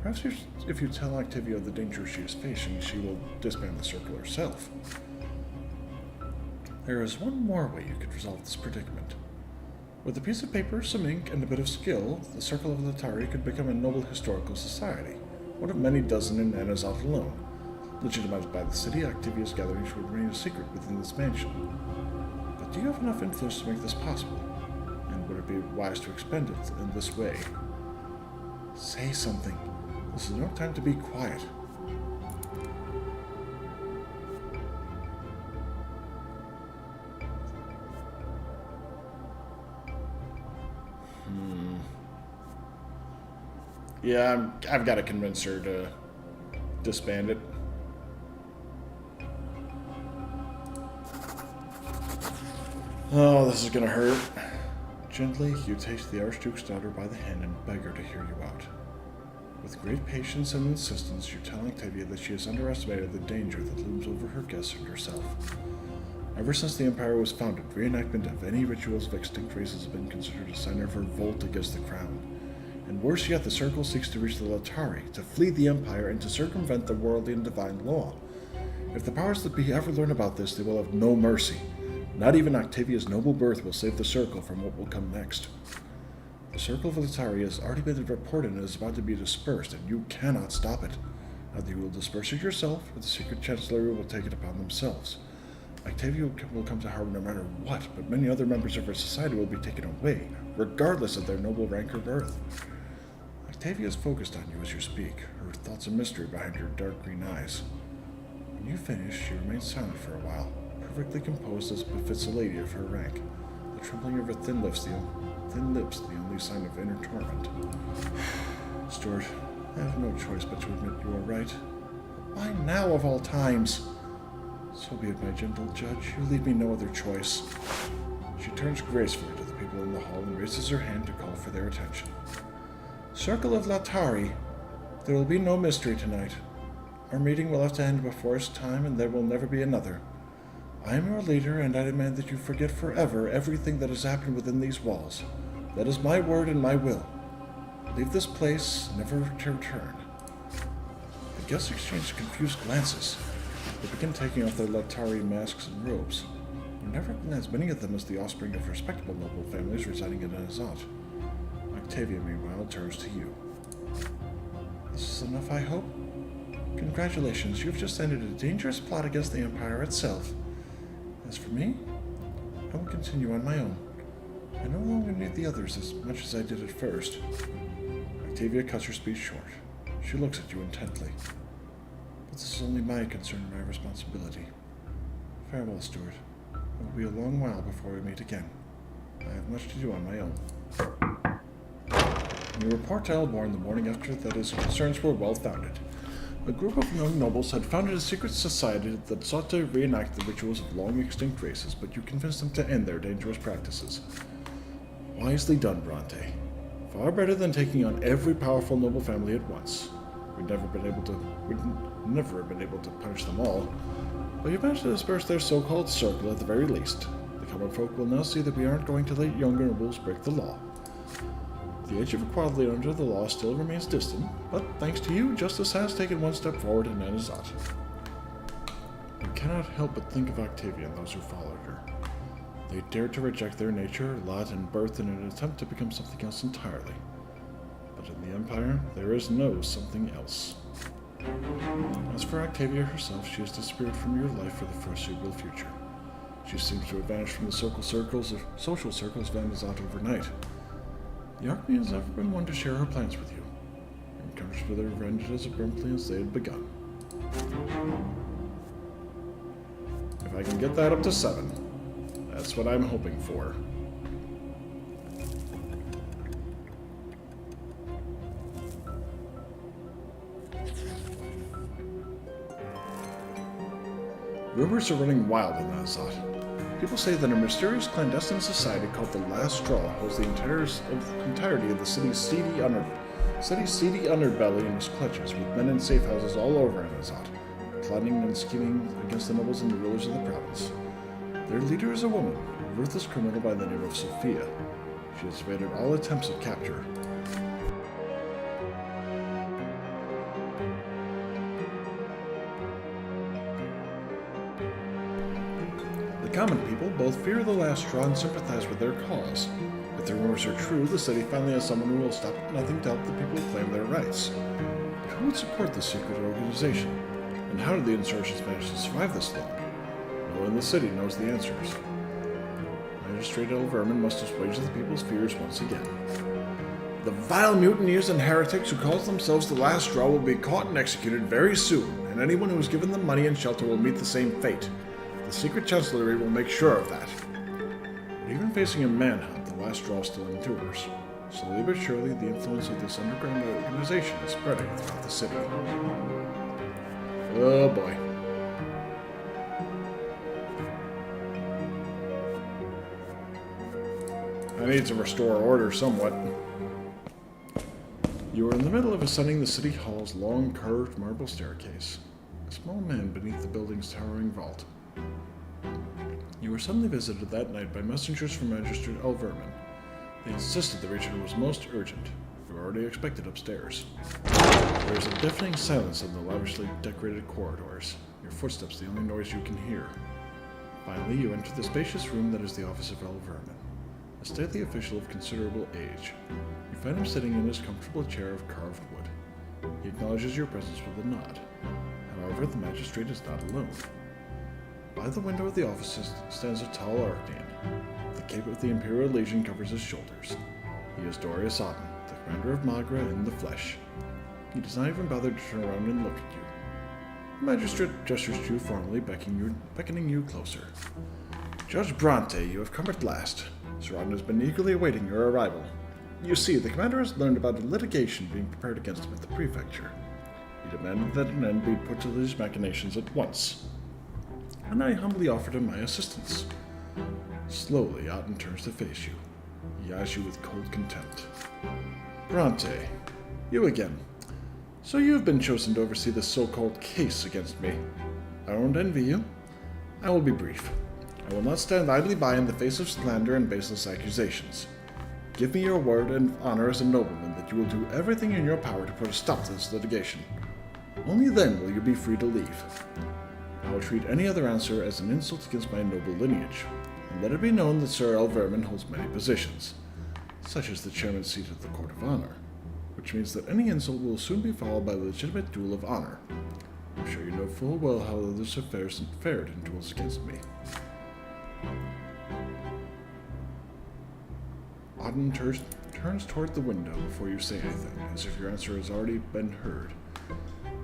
Perhaps if you tell Octavia of the danger she is facing, she will disband the circle herself. There is one more way you could resolve this predicament. With a piece of paper, some ink, and a bit of skill, the Circle of Latari could become a noble historical society, one of many dozen in Anazat alone. Legitimized by the city, Octavia's gatherings would remain a secret within this mansion. But do you have enough influence to make this possible? And would it be wise to expend it in this way? Say something. This is no time to be quiet. Yeah, I've got to convince her to disband it. Oh, this is gonna hurt. Gently, you take the Archduke's daughter by the hand and beg her to hear you out. With great patience and insistence, you tell Octavia that she has underestimated the danger that looms over her guests and herself. Ever since the Empire was founded, reenactment of any rituals of extinct races has been considered a sign of revolt against the crown. And worse yet, the Circle seeks to reach the Latari, to flee the Empire, and to circumvent the worldly and divine law. If the powers that be ever learn about this, they will have no mercy. Not even Octavia's noble birth will save the Circle from what will come next. The Circle of Latari has already been reported and is about to be dispersed, and you cannot stop it. Either you will disperse it yourself, or the secret chancellery will take it upon themselves. Octavia will come to harm no matter what, but many other members of her society will be taken away, regardless of their noble rank or birth. Octavia is focused on you as you speak, her thoughts a mystery behind her dark green eyes. When you finish, she remains silent for a while, perfectly composed as befits a lady of her rank, the trembling of her thin lips the only sign of inner torment. Stuart, I have no choice but to admit you are right. Why now of all times? So be it, my gentle judge. You leave me no other choice. She turns gracefully to the people in the hall and raises her hand to call for their attention. Circle of Latari, there will be no mystery tonight. Our meeting will have to end before its time, and there will never be another. I am your leader, and I demand that you forget forever everything that has happened within these walls. That is my word and my will. Leave this place, never to return. The guests exchange confused glances. They begin taking off their Latari masks and robes. You never recognize many of them as the offspring of respectable noble families residing in Azat. Octavia, meanwhile, turns to you. This is enough, I hope? Congratulations, you've just ended a dangerous plot against the Empire itself. As for me, I will continue on my own. I no longer need the others as much as I did at first. Octavia cuts her speech short. She looks at you intently. But this is only my concern and my responsibility. Farewell, Stuart. It will be a long while before we meet again. I have much to do on my own. You report to Elborn the morning after that his concerns were well founded. A group of young nobles had founded a secret society that sought to reenact the rituals of long extinct races, but you convinced them to end their dangerous practices. Wisely done, Brante. Far better than taking on every powerful noble family at once. We'd never have been able to punish them all, but you managed to disperse their so-called circle at the very least. The common folk will now see that we aren't going to let younger nobles break the law. The age of equality under the law still remains distant, but thanks to you, justice has taken one step forward in Anazat. You cannot help but think of Octavia and those who followed her. They dared to reject their nature, lot, and birth in an attempt to become something else entirely. But in the Empire, there is no something else. As for Octavia herself, she has disappeared from your life for the foreseeable future. She seems to have vanished from the social circles of Anazat overnight. The Archie has never been one to share her plans with you. Your encounters with her have ended as abruptly as they had begun. If I can get that up to 7, that's what I'm hoping for. Rumors are running wild in Azat. People say that a mysterious clandestine society called the Last Straw holds the entirety of the city's seedy underbelly in its clutches, with men in safe houses all over Azat, plotting and scheming against the nobles and the rulers of the province. Their leader is a woman, a ruthless criminal by the name of Sophia. She has evaded all attempts at capture. The common people both fear the Last Straw and sympathize with their cause. If the rumors are true, the city finally has someone who will stop at nothing to help the people claim their rights. But who would support this secret organization? And how did the insurgents manage to survive this long? No one in the city knows the answers. Magistrate L. Vermin must assuage the people's fears once again. The vile mutineers and heretics who call themselves the Last Straw will be caught and executed very soon, and anyone who has given them money and shelter will meet the same fate. The secret chancellery will make sure of that. But even facing a manhunt, the Last Straw still endures. Slowly but surely, the influence of this underground organization is spreading throughout the city. Oh boy. I need to restore order somewhat. You are in the middle of ascending the city hall's long, curved marble staircase. A small man beneath the building's towering vault. You were suddenly visited that night by messengers from Magistrate L. Vermin. They insisted the region was most urgent. You were already expected upstairs. There is a deafening silence in the lavishly decorated corridors, your footsteps the only noise you can hear. Finally, you enter the spacious room that is the office of L. Vermin, a stately official of considerable age. You find him sitting in his comfortable chair of carved wood. He acknowledges your presence with a nod. However, the magistrate is not alone. By the window of the office stands a tall Arcane. The cape of the Imperial Legion covers his shoulders. He is Dorius Auden, the commander of Magra in the flesh. He does not even bother to turn around and look at you. The magistrate gestures to you formally, beckoning you closer. Judge Brante, you have come at last. Sir Auden has been eagerly awaiting your arrival. You see, the commander has learned about a litigation being prepared against him at the prefecture. He demanded that an end be put to these machinations at once, and I humbly offered him my assistance. Slowly, Auden turns to face you. He eyes you with cold contempt. Brante, you again. So you have been chosen to oversee this so-called case against me. I don't envy you. I will be brief. I will not stand idly by in the face of slander and baseless accusations. Give me your word and honor as a nobleman that you will do everything in your power to put a stop to this litigation. Only then will you be free to leave. I will treat any other answer as an insult against my noble lineage, and let it be known that Sir L. Vermin holds many positions, such as the chairman's seat at the Court of Honor, which means that any insult will soon be followed by a legitimate duel of honor. I'm sure you know full well how others have fared in duels against me. Auden turns toward the window before you say anything, as if your answer has already been heard.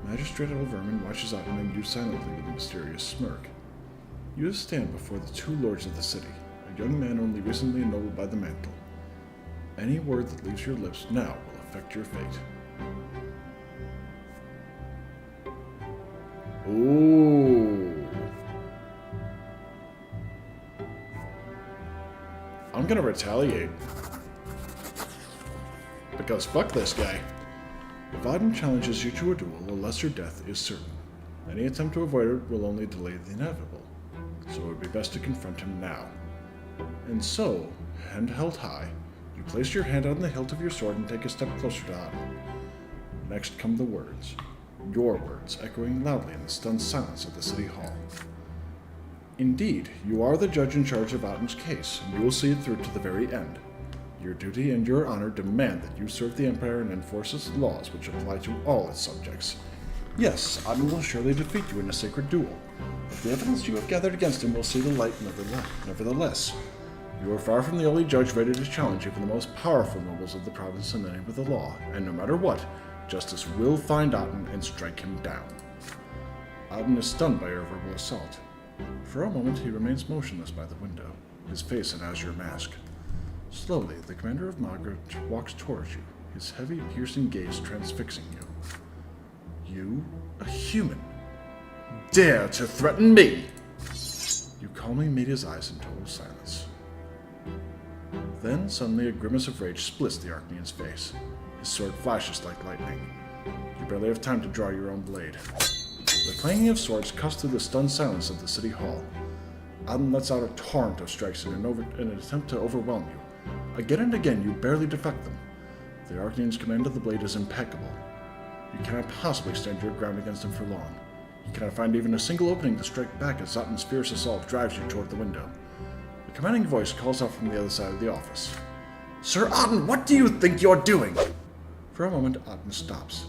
Magistrate L. Vermin watches Auden and you silently with a mysterious smirk. You stand before the two lords of the city, a young man only recently ennobled by the mantle. Any word that leaves your lips now will affect your fate. Ooh. I'm gonna retaliate. Because fuck this guy. If Auden challenges you to a duel, a lesser death is certain. Any attempt to avoid it will only delay the inevitable, so it would be best to confront him now. And so, hand held high, you place your hand on the hilt of your sword and take a step closer to Auden. Next come the words, your words, echoing loudly in the stunned silence of the city hall. Indeed, you are the judge in charge of Auden's case, and you will see it through to the very end. Your duty and your honor demand that you serve the Empire and enforce its laws which apply to all its subjects. Yes, Auden will surely defeat you in a sacred duel, but the evidence you have gathered against him will see the light nevertheless. You are far from the only judge ready to challenge even the most powerful nobles of the province in the name of the law, and no matter what, justice will find Auden and strike him down. Auden is stunned by your verbal assault. For a moment, he remains motionless by the window, his face an azure mask. Slowly, the commander of Magra walks towards you, his heavy, piercing gaze transfixing you. You, a human, dare to threaten me? calmly made his eyes in total silence. Then, suddenly, a grimace of rage splits the Archnean's face. His sword flashes like lightning. You barely have time to draw your own blade. The clanging of swords cuts through the stunned silence of the city hall. Aden lets out a torrent of strikes in an attempt to overwhelm you. Again and again, you barely deflect them. The Archnean's command of the blade is impeccable. You cannot possibly stand your ground against him for long. You cannot find even a single opening to strike back as Aden's fierce assault drives you toward the window. A commanding voice calls out from the other side of the office. Sir Aden, what do you think you're doing? For a moment, Aden stops.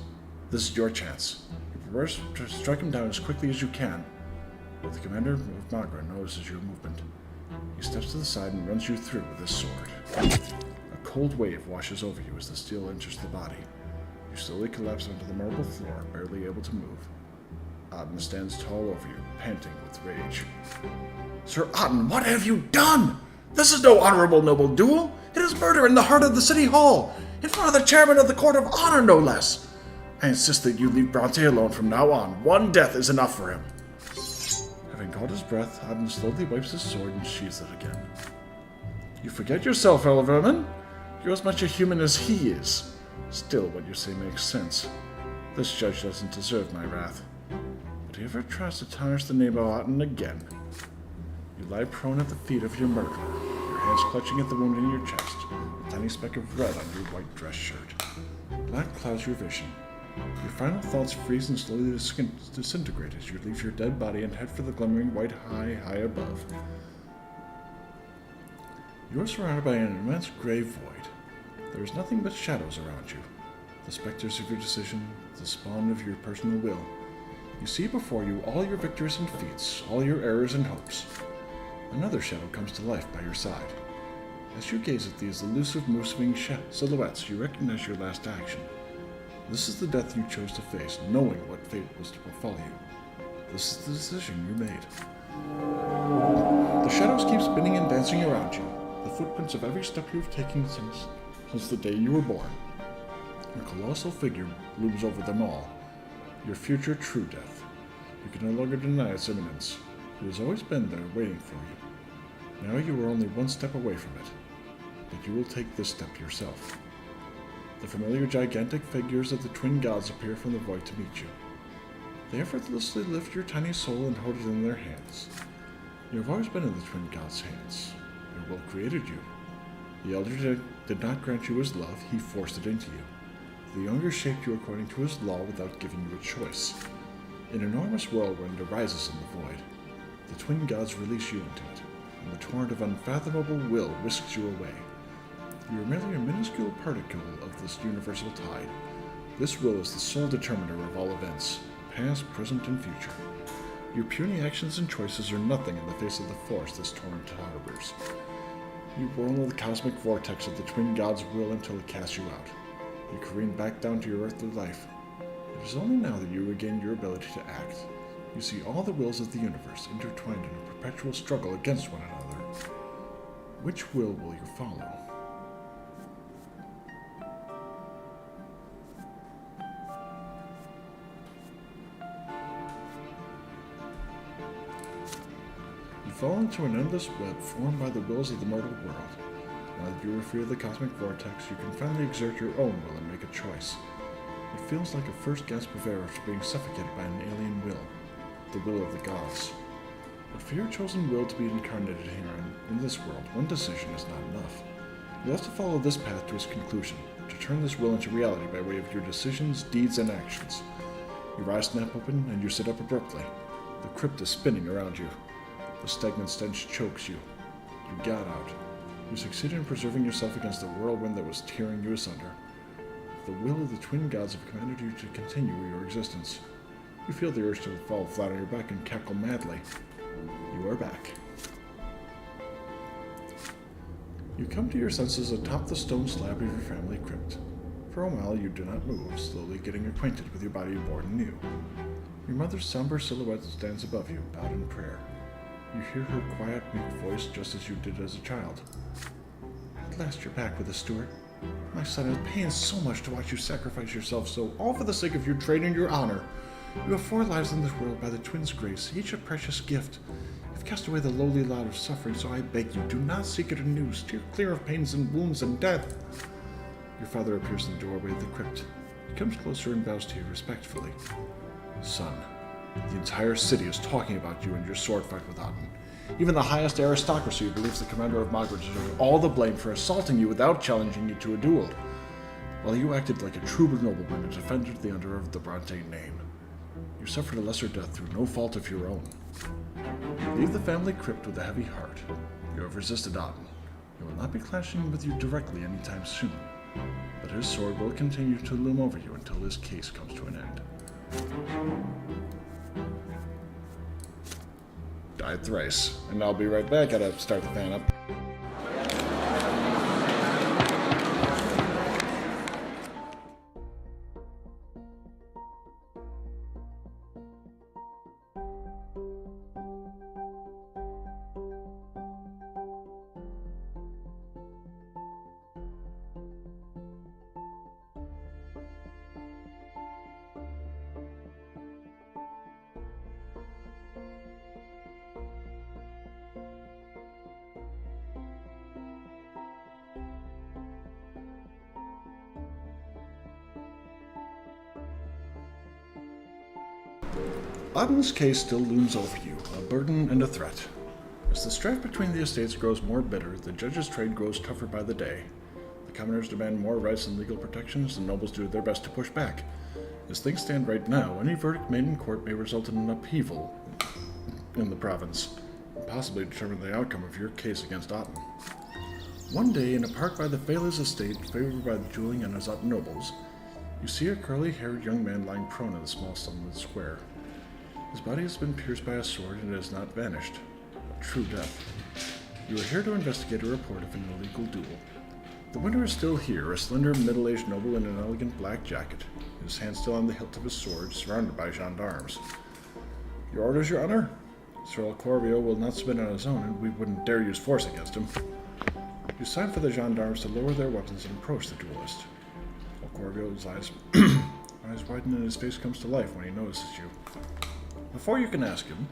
This is your chance. You prepare to strike him down as quickly as you can. But the commander of Magra notices your movement. He steps to the side and runs you through with his sword. A cold wave washes over you as the steel enters the body. You slowly collapse onto the marble floor, barely able to move. Aden stands tall over you, panting with rage. Sir Aden, what have you done? This is no honorable noble duel. It is murder in the heart of the city hall, in front of the chairman of the court of honor, no less. I insist that you leave Brante alone from now on. One death is enough for him. Having caught his breath, Aden slowly wipes his sword and sheathes it again. You forget yourself, Elverman. You're as much a human as he is. Still, what you say makes sense. This judge doesn't deserve my wrath. But if he ever tries to tarnish the name of Aden again, you lie prone at the feet of your murderer, your hands clutching at the wound in your chest, a tiny speck of red on your white dress shirt. Black clouds your vision. Your final thoughts freeze and slowly disintegrate as you leave your dead body and head for the glimmering white high above. You are surrounded by an immense gray void. There is nothing but shadows around you, the specters of your decision, the spawn of your personal will. You see before you all your victories and feats, all your errors and hopes. Another shadow comes to life by your side. As you gaze at these elusive, moving silhouettes, you recognize your last action. This is the death you chose to face, knowing what fate was to befall you. This is the decision you made. The shadows keep spinning and dancing around you, the footprints of every step you've taken since the day you were born. A colossal figure looms over them all, your future true death. You can no longer deny its imminence. It has always been there waiting for you. Now you are only one step away from it, but you will take this step yourself. The familiar gigantic figures of the twin gods appear from the void to meet you. They effortlessly lift your tiny soul and hold it in their hands. You have always been in the twin gods' hands. Their will created you. The elder did not grant you his love, he forced it into you. The younger shaped you according to his law without giving you a choice. An enormous whirlwind arises in the void. The twin gods release you into it, and the torrent of unfathomable will whisks you away. You are merely a minuscule particle of this universal tide. This will is the sole determiner of all events, past, present, and future. Your puny actions and choices are nothing in the face of the force this torrent harbors. You whirl in the cosmic vortex of the twin god's will until it casts you out. You careen back down to your earthly life. It is only now that you regain your ability to act. You see all the wills of the universe intertwined in a perpetual struggle against one another. Which will you follow? You fall into an endless web formed by the wills of the mortal world. Now that you are free of the cosmic vortex, you can finally exert your own will and make a choice. It feels like a first gasp of air after being suffocated by an alien will, the will of the gods. But for your chosen will to be incarnated here in this world, one decision is not enough. You'll have to follow this path to its conclusion, to turn this will into reality by way of your decisions, deeds, and actions. Your eyes snap open, and you sit up abruptly. The crypt is spinning around you. The stagnant stench chokes you. You got out. You succeeded in preserving yourself against the whirlwind that was tearing you asunder. The will of the twin gods have commanded you to continue your existence. You feel the urge to fall flat on your back and cackle madly. You are back. You come to your senses atop the stone slab of your family crypt. For a while you do not move, slowly getting acquainted with your body born new. Your mother's somber silhouette stands above you, bowed in prayer. You hear her quiet, meek voice just as you did as a child. At last you're back with us, Stuart. My son, it pains so much to watch you sacrifice yourself so, all for the sake of your trade and your honor. You have 4 lives in this world by the twins' grace, each a precious gift. If cast away the lowly lot of suffering, so I beg you, do not seek it anew. Steer clear of pains and wounds and death. Your father appears in the doorway of the crypt. He comes closer and bows to you respectfully. Son, the entire city is talking about you and your sword fight with Aten. Even the highest aristocracy believes the commander of Maghreb deserves all the blame for assaulting you without challenging you to a duel, while you acted like a true nobleman and defended the honor of the Brante name. You suffered a lesser death through no fault of your own. You leave the family crypt with a heavy heart. You have resisted Aten. He will not be clashing with you directly anytime soon, but his sword will continue to loom over you until his case comes to an end. Died thrice, and I'll be right back. Gotta start the fan up. Aten's case still looms over you, a burden and a threat. As the strife between the estates grows more bitter, the judges' trade grows tougher by the day. The commoners demand more rights and legal protections, and nobles do their best to push back. As things stand right now, any verdict made in court may result in an upheaval in the province, and possibly determine the outcome of your case against Aten. One day, in a park by the Fela's estate, favored by the dueling and Azat nobles, you see a curly-haired young man lying prone in a small sunlit square. His body has been pierced by a sword and it has not vanished. A true death. You are here to investigate a report of an illegal duel. The winner is still here, a slender, middle-aged noble in an elegant black jacket, his hand still on the hilt of his sword, surrounded by gendarmes. Your orders, Your Honor? Sir Alcorvio will not submit on his own, and we wouldn't dare use force against him. You sign for the gendarmes to lower their weapons and approach the duelist. Alcorvio's eyes widen and his face comes to life when he notices you. Before you can ask him,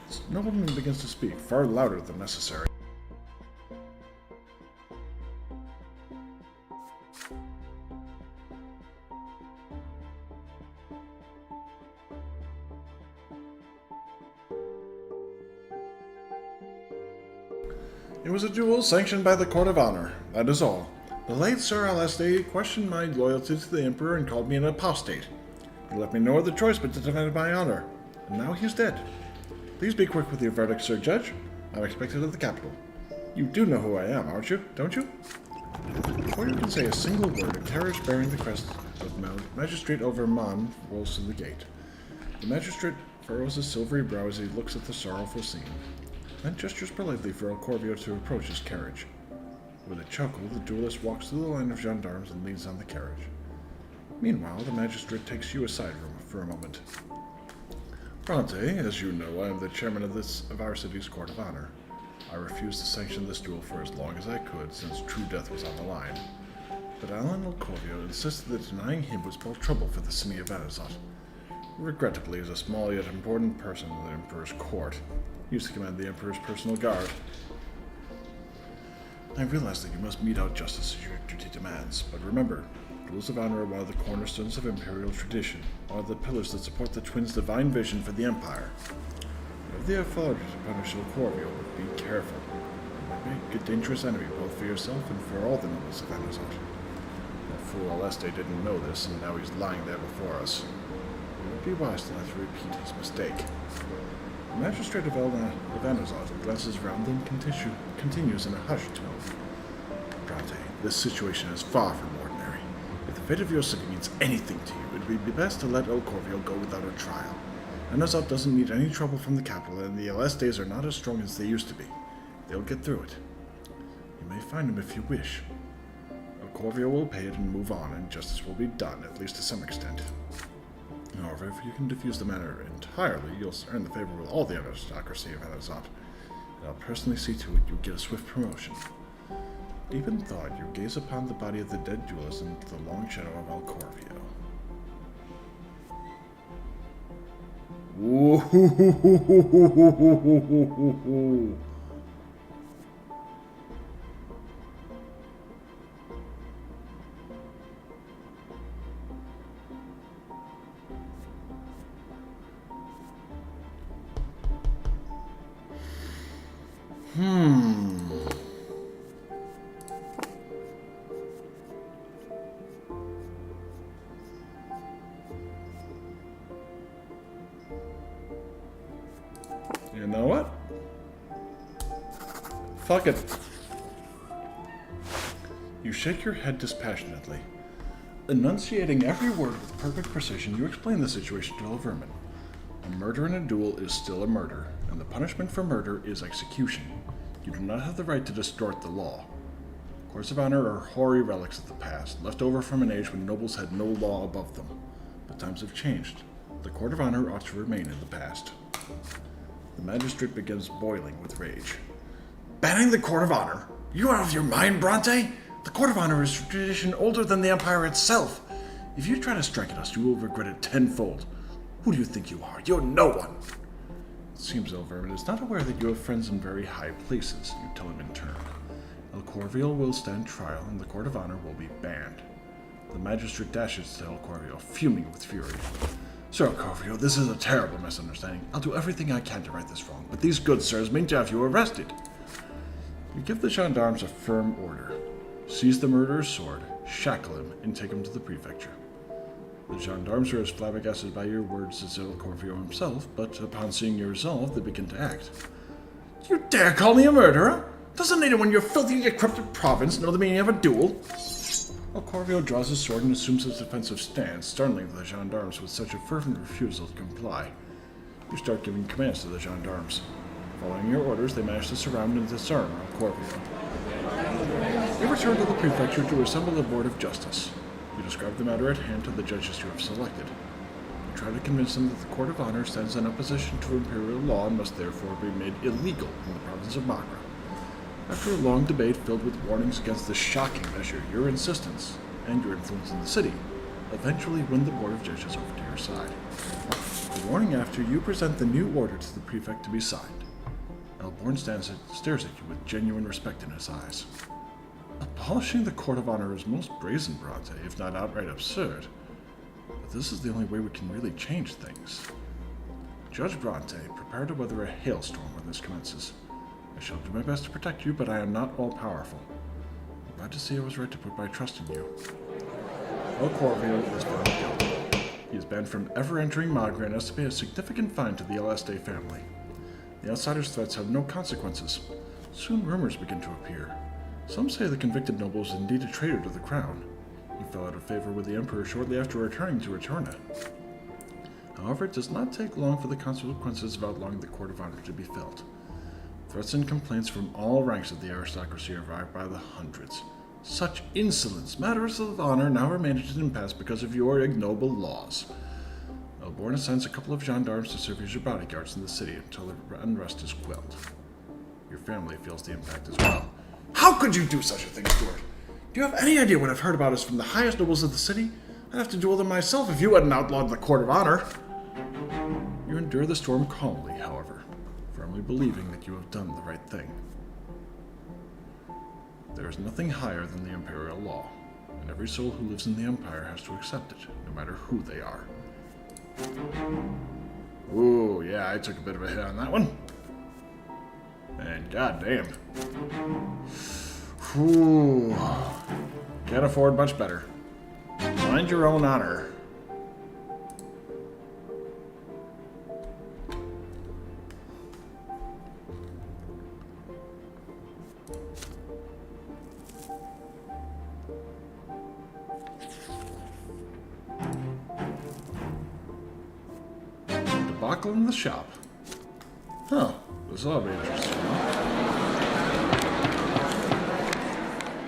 this nobleman begins to speak, far louder than necessary. It was a duel sanctioned by the Court of Honor, that is all. The late Sir Aleste questioned my loyalty to the Emperor and called me an apostate. He left me no other choice but to defend my honor, and now he's dead. Please be quick with your verdict, Sir Judge. I'm expected at the capital. You do know who I am, aren't you? Don't you? Before you can say a single word, a carriage bearing the crest of Magistrate Overman rolls to the gate. The magistrate furrows his silvery brow as he looks at the sorrowful scene, then gestures politely for Alcorvio to approach his carriage. With a chuckle, the duelist walks through the line of gendarmes and leans on the carriage. Meanwhile, the magistrate takes you aside for a moment. Brante, as you know, I am the chairman of our city's Court of Honor. I refused to sanction this duel for as long as I could, since true death was on the line. But Alan Alcorvio insisted that denying him would spell trouble for the city of Anazat. Regrettably, he is a small yet important person in the Emperor's court. He used to command the Emperor's personal guard. I realize that you must mete out justice as your duty demands, but remember, rules of honor are one of the cornerstones of imperial tradition, one of the pillars that support the twins' divine vision for the Empire. You have the authority to punish Alcorvio, but be careful. You might make a dangerous enemy both for yourself and for all the nobles of Anazat. That fool Aleste didn't know this, and now he's lying there before us. It would be wise to not to repeat his mistake. The magistrate of Anazat glances round and continues in a hushed tone. Brante, this situation is far from ordinary. If the fate of your city means anything to you, it would be best to let Alcorvio go without a trial. Anazat doesn't need any trouble from the capital, and the Alestes are not as strong as they used to be. They'll get through it. You may find him if you wish. Alcorvio will pay it and move on, and justice will be done, at least to some extent. However, if you can defuse the matter entirely, you'll earn the favor of all the aristocracy of Anazat, and I'll personally see to it you get a swift promotion. Deep in thought, you gaze upon the body of the dead duelist and the long shadow of Alcorvio. Ooh. You know what? Fuck it. You shake your head dispassionately. Enunciating every word with perfect precision, you explain the situation to Vermin. A murder in a duel is still a murder, and the punishment for murder is execution. You do not have the right to distort the law. Courts of honor are hoary relics of the past, left over from an age when nobles had no law above them. But times have changed. The court of honor ought to remain in the past. The magistrate begins boiling with rage. Banning the court of honor? You out of your mind, Brante? The court of honor is a tradition older than the empire itself. If you try to strike at us, you will regret it tenfold. Who do you think you are? You're no one. It seems Vermin is not aware that you have friends in very high places, you tell him in turn. El Corviel will stand trial, and the court of honor will be banned. The magistrate dashes to El Corviel, fuming with fury. Sir Corviel, this is a terrible misunderstanding. I'll do everything I can to right this wrong, but these good sirs mean to have you arrested. You give the gendarmes a firm order. Seize the murderer's sword, shackle him, and take him to the prefecture. The gendarmes are as flabbergasted by your words as El Corviel himself, but upon seeing your resolve, they begin to act. You dare call me a murderer? Doesn't anyone in your filthy, decrepit province know the meaning of a duel? El Corviel draws his sword and assumes his defensive stance, startling the gendarmes with such a fervent refusal to comply. You start giving commands to the gendarmes. Following your orders, they manage to surround and disarm El Corviel. You return to the prefecture to assemble the Board of Justice. You describe the matter at hand to the judges you have selected. You try to convince them that the Court of Honor stands in opposition to imperial law and must therefore be made illegal in the province of Magra. After a long debate filled with warnings against this shocking measure, your insistence, and your influence in the city, eventually win the Board of Judges over to your side. The morning after, you present the new order to the prefect to be signed. Elborn stares at you with genuine respect in his eyes. Abolishing the Court of Honor is most brazen, Brante, if not outright absurd. But this is the only way we can really change things. Judge Brante, prepare to weather a hailstorm when this commences. I shall do my best to protect you, but I am not all-powerful. I'm glad to see I was right to put my trust in you. El Corviel is found guilty. He is banned from ever entering Magra and has to pay a significant fine to the LSD family. The outsider's threats have no consequences. Soon rumors begin to appear. Some say the convicted noble is indeed a traitor to the crown. He fell out of favor with the emperor shortly after returning to Eterna. However, it does not take long for the consequences of outlawing the Court of Honor to be felt. Threats and complaints from all ranks of the aristocracy arrive by the hundreds. Such insolence! Matters of honor now remain at an impasse because of your ignoble laws. Elborn assigns a couple of gendarmes to serve as your bodyguards in the city until the unrest is quelled. Your family feels the impact as well. How could you do such a thing, Stuart? Do you have any idea what I've heard about us from the highest nobles of the city? I'd have to duel them myself if you hadn't outlawed the Court of Honor. You endure the storm calmly, however, firmly believing that you have done the right thing. There is nothing higher than the imperial law, and every soul who lives in the empire has to accept it, no matter who they are. Ooh, yeah, I took a bit of a hit on that one. And goddamn. Ooh. Can't afford much better. Mind your own honor. Debacle in the shop. Huh. This ought to be interesting.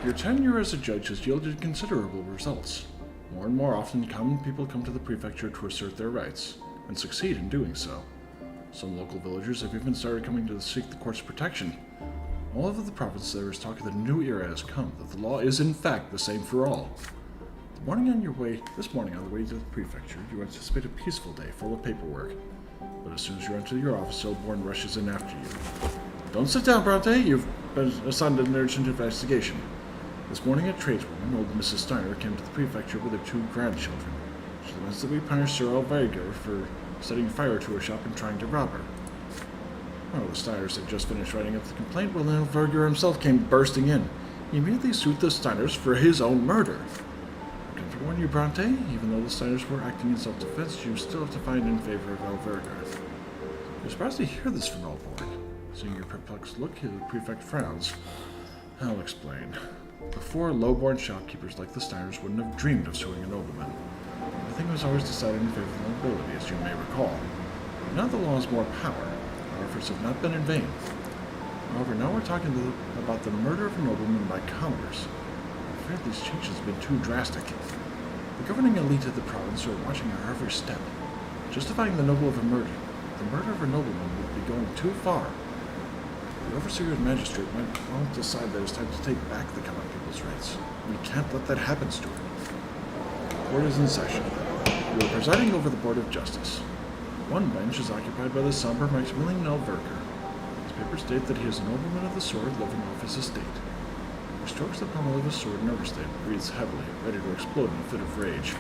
Your tenure as a judge has yielded considerable results. More and more often, common people come to the prefecture to assert their rights, and succeed in doing so. Some local villagers have even started coming to seek the court's protection. All over the province there is talk that a new era has come, that the law is in fact the same for all. This morning on the way to the prefecture, you anticipate a peaceful day full of paperwork. But as soon as you enter your office, Elborn rushes in after you. Don't sit down, Brante. You've been assigned an urgent investigation. This morning, a tradeswoman, old Mrs. Steiner, came to the prefecture with her 2 grandchildren. She demands that we punish Sir Elverger for setting fire to her shop and trying to rob her. Well, the Steiners had just finished writing up the complaint when Elverger himself came bursting in. He immediately sued the Steiners for his own murder. I can warn you, Brante, even though the Steiners were acting in self-defense, you still have to find in favor of Elverger. You're surprised to hear this from Elborn. Seeing your perplexed look, the prefect frowns. I'll explain. Before, low-born shopkeepers like the Steiners wouldn't have dreamed of suing a nobleman. Everything was always decided in favor of the nobility, as you may recall. Now the law has more power. Our efforts have not been in vain. However, now we're talking about the murder of a nobleman by commoners. I'm afraid these changes have been too drastic. The governing elite of the province are watching our every step. Justifying the murder of a nobleman would be going too far. The overseer and magistrate might well decide that it's time to take back the common people's rights. We can't let that happen, Stuart. The court is in session. You are presiding over the Board of Justice. One bench is occupied by the somber Maximilian Elverger. His papers state that he is a nobleman of the sword living off his estate. He strokes the pommel of his sword nervously and breathes heavily, ready to explode in a fit of rage.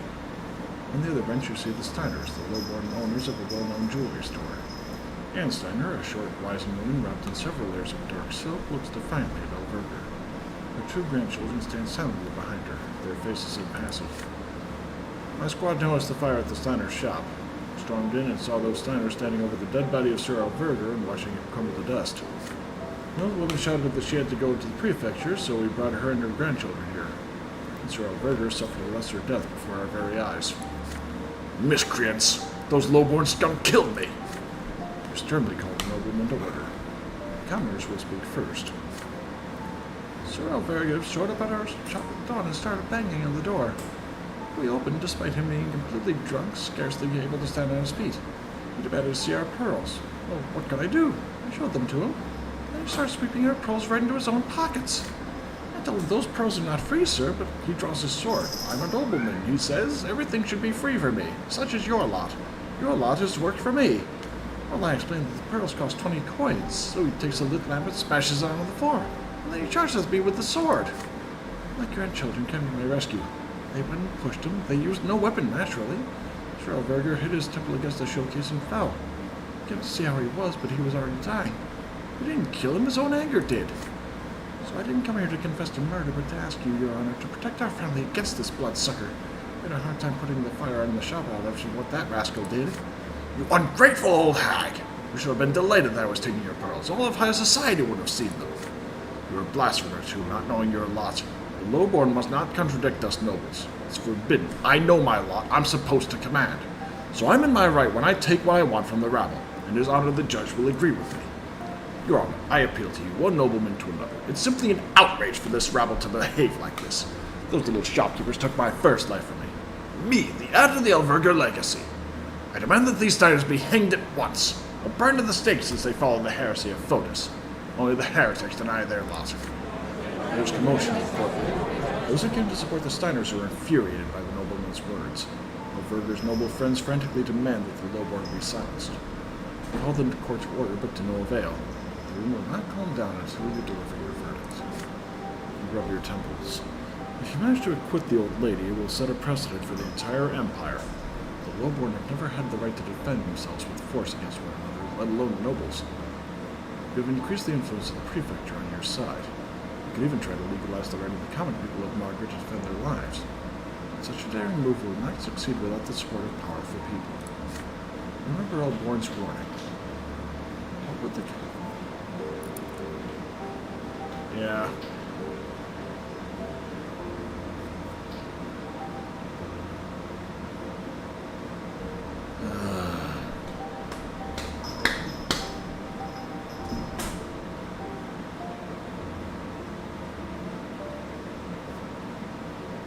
On the other bench you see the Steiners, the low-born owners of a well-known jewelry store. Anne Steiner, a short, wizened woman wrapped in several layers of dark silk, looks defiantly at Elverger. Her 2 grandchildren stand silently behind her, their faces impassive. My squad noticed the fire at the Steiner shop. Stormed in and saw those Steiners standing over the dead body of Sir Elverger and watching him crumble to dust. The old woman shouted that she had to go to the prefecture, so we brought her and her grandchildren here. And Sir Elverger suffered a lesser death before our very eyes. Miscreants! Those low-born scum killed me! You sternly called the nobleman to order. The commoners will speak first. Sir Elverger showed up at our shop at dawn and started banging on the door. We opened despite him being completely drunk, scarcely able to stand on his feet. He demanded to see our pearls. Well, what could I do? I showed them to him. Then he started sweeping our pearls right into his own pockets. I told him those pearls are not free, sir, but he draws his sword. I'm a nobleman, he says. Everything should be free for me, such as your lot. Your lot has worked for me. Well, I explained that the pearls cost 20 coins, so he takes a lit lamp and smashes it on the floor. And then he charges me with the sword. My grandchildren came to my rescue. They went and pushed him. They used no weapon, naturally. Sir Elverger hit his temple against the showcase and fell. I came to see how he was, but he was already dying. We didn't kill him, his own anger did. So I didn't come here to confess to murder, but to ask you, Your Honor, to protect our family against this bloodsucker. We had a hard time putting the fire in the shop out after what that rascal did. You ungrateful old hag! You should have been delighted that I was taking your pearls. All of high society would have seen them. You're a blasphemer, too, not knowing your lot. The lowborn must not contradict us nobles. It's forbidden. I know my lot. I'm supposed to command. So I'm in my right when I take what I want from the rabble, and His Honor the Judge will agree with me. Your Honor, I appeal to you, one nobleman to another. It's simply an outrage for this rabble to behave like this. Those little shopkeepers took my first life from me. Me, the heir to the Elverger legacy. I demand that these Steiners be hanged at once, or burned at the stake since they follow the heresy of Fotis. Only the heretics deny their lot. There's commotion in the courtroom. Those who came to support the Steiners are infuriated by the nobleman's words. Elverger's noble friends frantically demand that the lowborn be silenced. They call them to court to order, but to no avail. The room will not calm down until you deliver your verdict. You rub your temples. If you manage to acquit the old lady, it will set a precedent for the entire empire. The lowborn have never had the right to defend themselves with force against one another, let alone nobles. You have increased the influence of the prefecture on your side. You could even try to legalize the right of the common people of Margaret to defend their lives. Such a daring move will not succeed without the support of powerful people. Remember Elborn's warning. What would the... Yeah.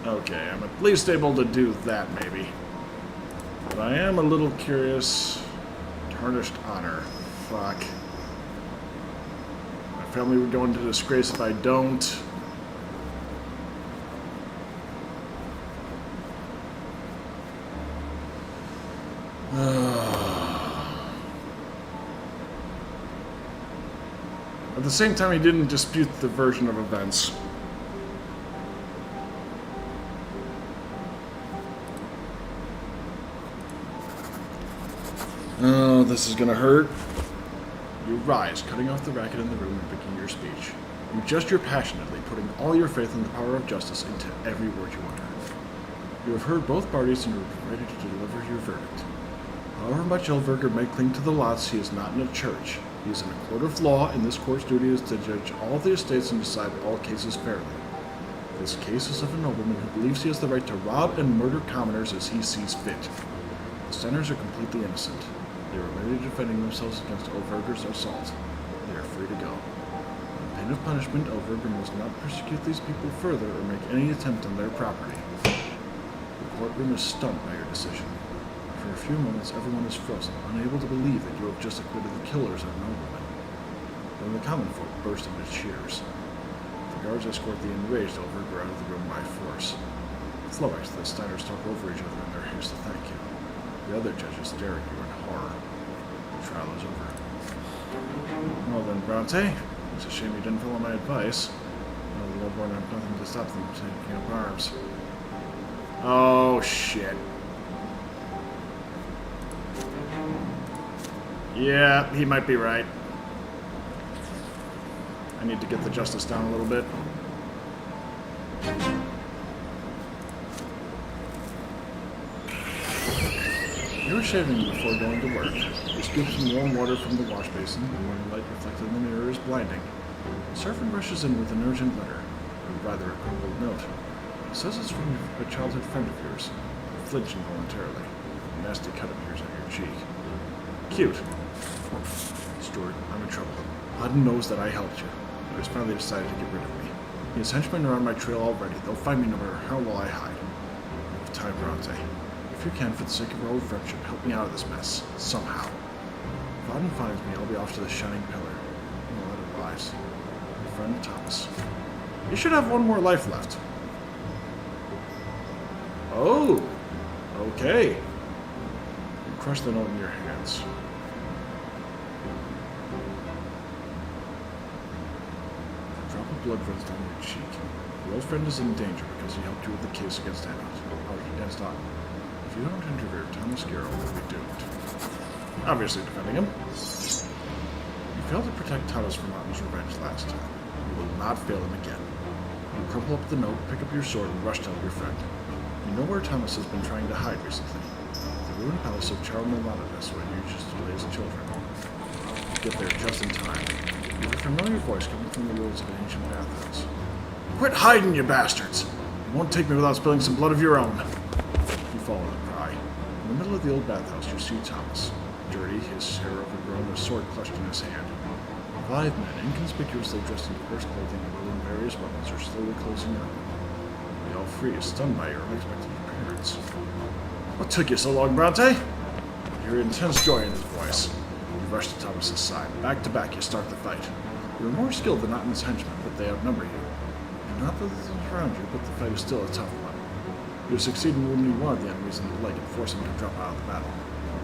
Okay, I'm at least able to do that, maybe. But I am a little curious. Tarnished honor. Fuck. My family would go into disgrace if I don't. At the same time, he didn't dispute the version of events. Oh, this is gonna hurt. You rise, cutting off the racket in the room and picking your speech. You gesture passionately, putting all your faith in the power of justice into every word you utter. You have heard both parties and are ready to deliver your verdict. However much Elverger may cling to the lots, he is not in a church. He is in a court of law, and this court's duty is to judge all the estates and decide all cases fairly. This case is of a nobleman who believes he has the right to rob and murder commoners as he sees fit. The Steiners are completely innocent. They were merely defending themselves against Elverger's assault. They are free to go. On pain of punishment, Elverger must not persecute these people further or make any attempt on their property. The courtroom is stunned by your decision. For a few moments, everyone is frozen, unable to believe that you have just acquitted the killers of noblemen. Then the common folk burst into cheers. The guards escort the enraged Elverger out of the room by force. Flummoxed, the Steiners talk over each other in their haste to thank you. The other judges stare at you in horror. The trial is over. Well then, Brante, it's a shame you didn't follow my advice. Well, the Lordborn have nothing to stop them from taking up arms. Oh, shit. Yeah, he might be right. I need to get the justice down a little bit. You were shaving before going to work. You scoop some warm water from the wash basin. The morning light reflected in the mirror is blinding. The servant rushes in with an urgent letter, or rather a crumpled note. It says it's from a childhood friend of yours. You flinch involuntarily. A nasty cut appears on your cheek. Cute. Stuart, I'm in trouble. Hudden knows that I helped you. He has finally decided to get rid of me. His henchmen are on my trail already. They'll find me no matter how well I hide. I have time, Brante. If you can, for the sake of our old friendship, help me out of this mess. Somehow. If Hudden finds me, I'll be off to the Shining Pillar. I'll let it rise. My friend Thomas. You should have one more life left. Oh! Okay. You crush the note in your hands. Blood runs down your cheek. Your old friend is in danger because he helped you with the case against Otten. If you don't interfere, Thomas Garrow will be doomed. Obviously defending him. You failed to protect Thomas from Otten's revenge last time. You will not fail him again. You crumple up the note, pick up your sword, and rush to help your friend. You know where Thomas has been trying to hide recently. The ruined palace of Charmelanidas, where you used to raise children. You get there just in time. You hear a familiar voice coming from the ruins of an ancient bathhouse. Quit hiding, you bastards! You won't take me without spilling some blood of your own. You follow the cry. In the middle of the old bathhouse, you see Thomas. Dirty, his hair overgrown, a sword clutched in his hand. 5 men, inconspicuously dressed in coarse clothing and wielding various weapons, are slowly closing in on them. They all freeze, stunned by your unexpected appearance. What took you so long, Brante? You hear intense joy in his voice. You rush to Thomas's side. Back to back, you start the fight. You're more skilled than Otten's henchmen, but they outnumber you. You're not the around you, but the fight is still a tough one. You succeed in wounding one of the enemies in the leg and force him to drop out of the battle.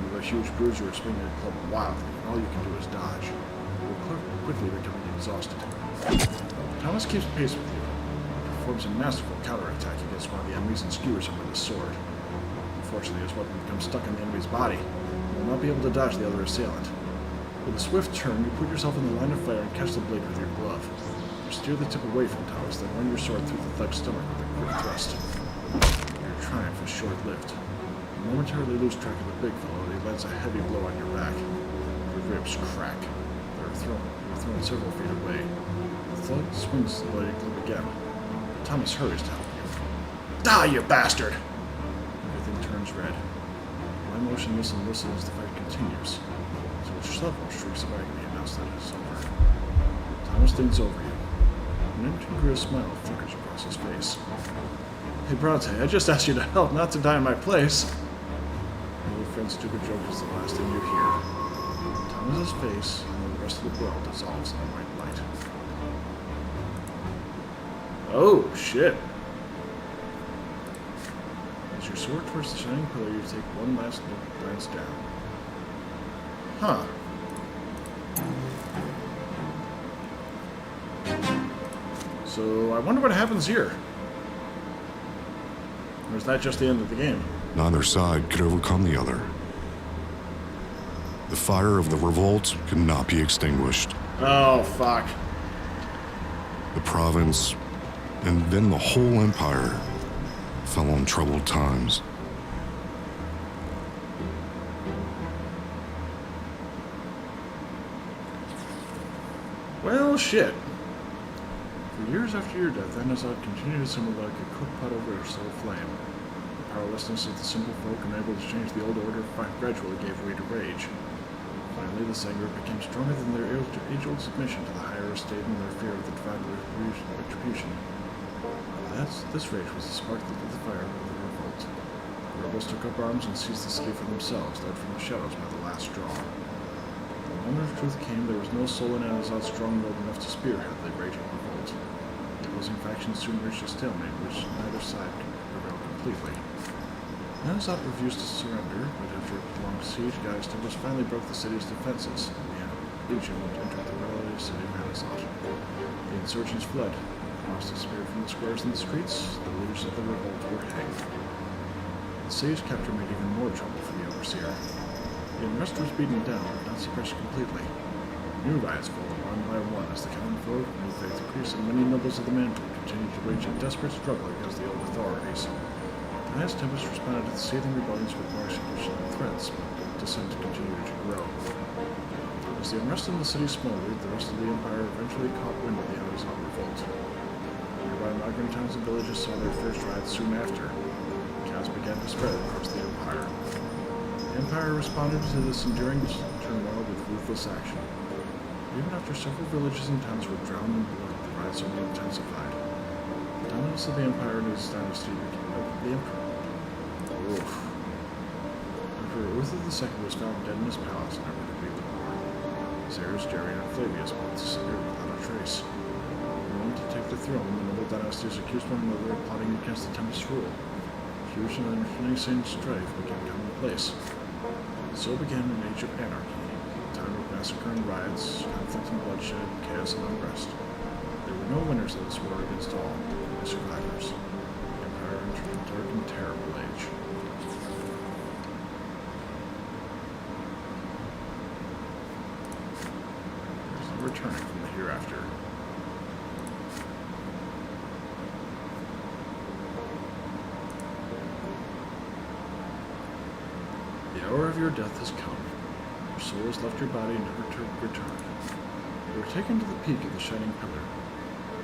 With a huge bruise, you are swinging a club wildly, and all you can do is dodge. You're quickly becoming exhausted. Thomas keeps pace with you. He performs a masterful counterattack against one of the enemies and skewers him with his sword. Unfortunately, his weapon becomes stuck in the enemy's body. You will not be able to dodge the other assailant. With a swift turn, you put yourself in the line of fire and catch the blade with your glove. You steer the tip away from Thomas, then run your sword through the thug's stomach with a quick thrust. Your triumph is short-lived. You momentarily lose track of the big fellow, and he lands a heavy blow on your back. Your ribs crack. You're thrown several feet away. The thug swings the bloody club again. Thomas hurries to help you. Die, you bastard! Everything turns red. You lie motionless and listen as the fight continues. Several shrieks of agony announce that it is over. Thomas leans over you. An incongruous smile flickers across his face. Hey, Brante, I just asked you to help, not to die in my place. Your old friend's stupid joke is the last thing you hear. Thomas's face and the rest of the world dissolves in the white light. Oh, shit. As you soar towards the shining pillar, you take one last glance down. Huh. So I wonder what happens here. Or is that just the end of the game? Neither side could overcome the other. The fire of the revolt could not be extinguished. Oh, fuck. The province, and then the whole empire, fell on troubled times. Well, shit. For years after your death, Anazad continued to simmer like a cook pot over a slow flame. The powerlessness of the simple folk, unable to change the old order, gradually gave way to rage. Finally, this anger became stronger than their age-old submission to the higher estate and their fear of the divine retribution. This rage was the spark that lit the fire of the revolt. The rebels took up arms and seized the city for themselves, led from the shadows by the last straw. When the moment of truth came, there was no soul in Anazad strong-willed enough to spearhead the raging revolt. The opposing factions soon reached a stalemate, which neither side could prevail completely. Anazad refused to surrender, but after a prolonged siege, Gaius Tempest finally broke the city's defenses, and the legion entered the relative city of Anazad. The insurgents fled. Cross disappeared from the squares and the streets. The leaders of the revolt were hanged. The city's capture made even more trouble for the overseer. The unrest was beaten down, but not suppressed completely. New riots followed one by one as the common foe of new faith increased, and many nobles of the mantle continued to wage a desperate struggle against the old authorities. Gaius Tempest responded to the seething rebellions with more execution and threats, but dissent continued to grow. As the unrest in the city smoldered, the rest of the empire eventually caught wind of the Anazad revolt. Nearby migrant towns and villages saw their first riots soon after. Chaos began to spread across the empire. The empire responded to this enduring turmoil with ruthless action. Even after several villages and towns were drowned in blood, the riots only intensified. The dominance of the empire and its dynasty became the emperor. Emperor Uther II was found dead in his palace, never to be with more. Xerxes, Darian, and Flavius both disappeared without a trace. In order to take the throne, the noble dynasties accused one another of plotting against the Tempest rule. Huge and internecine strife became commonplace. So began an age of anarchy, a time of massacre and riots, conflict and bloodshed, chaos and unrest. There were no winners in this war against all, no survivors. The empire entered a dark and terrible age. There's no returning from the hereafter. The hour of your death has come. Your soul has left your body, never to return. You are taken to the peak of the shining pillar.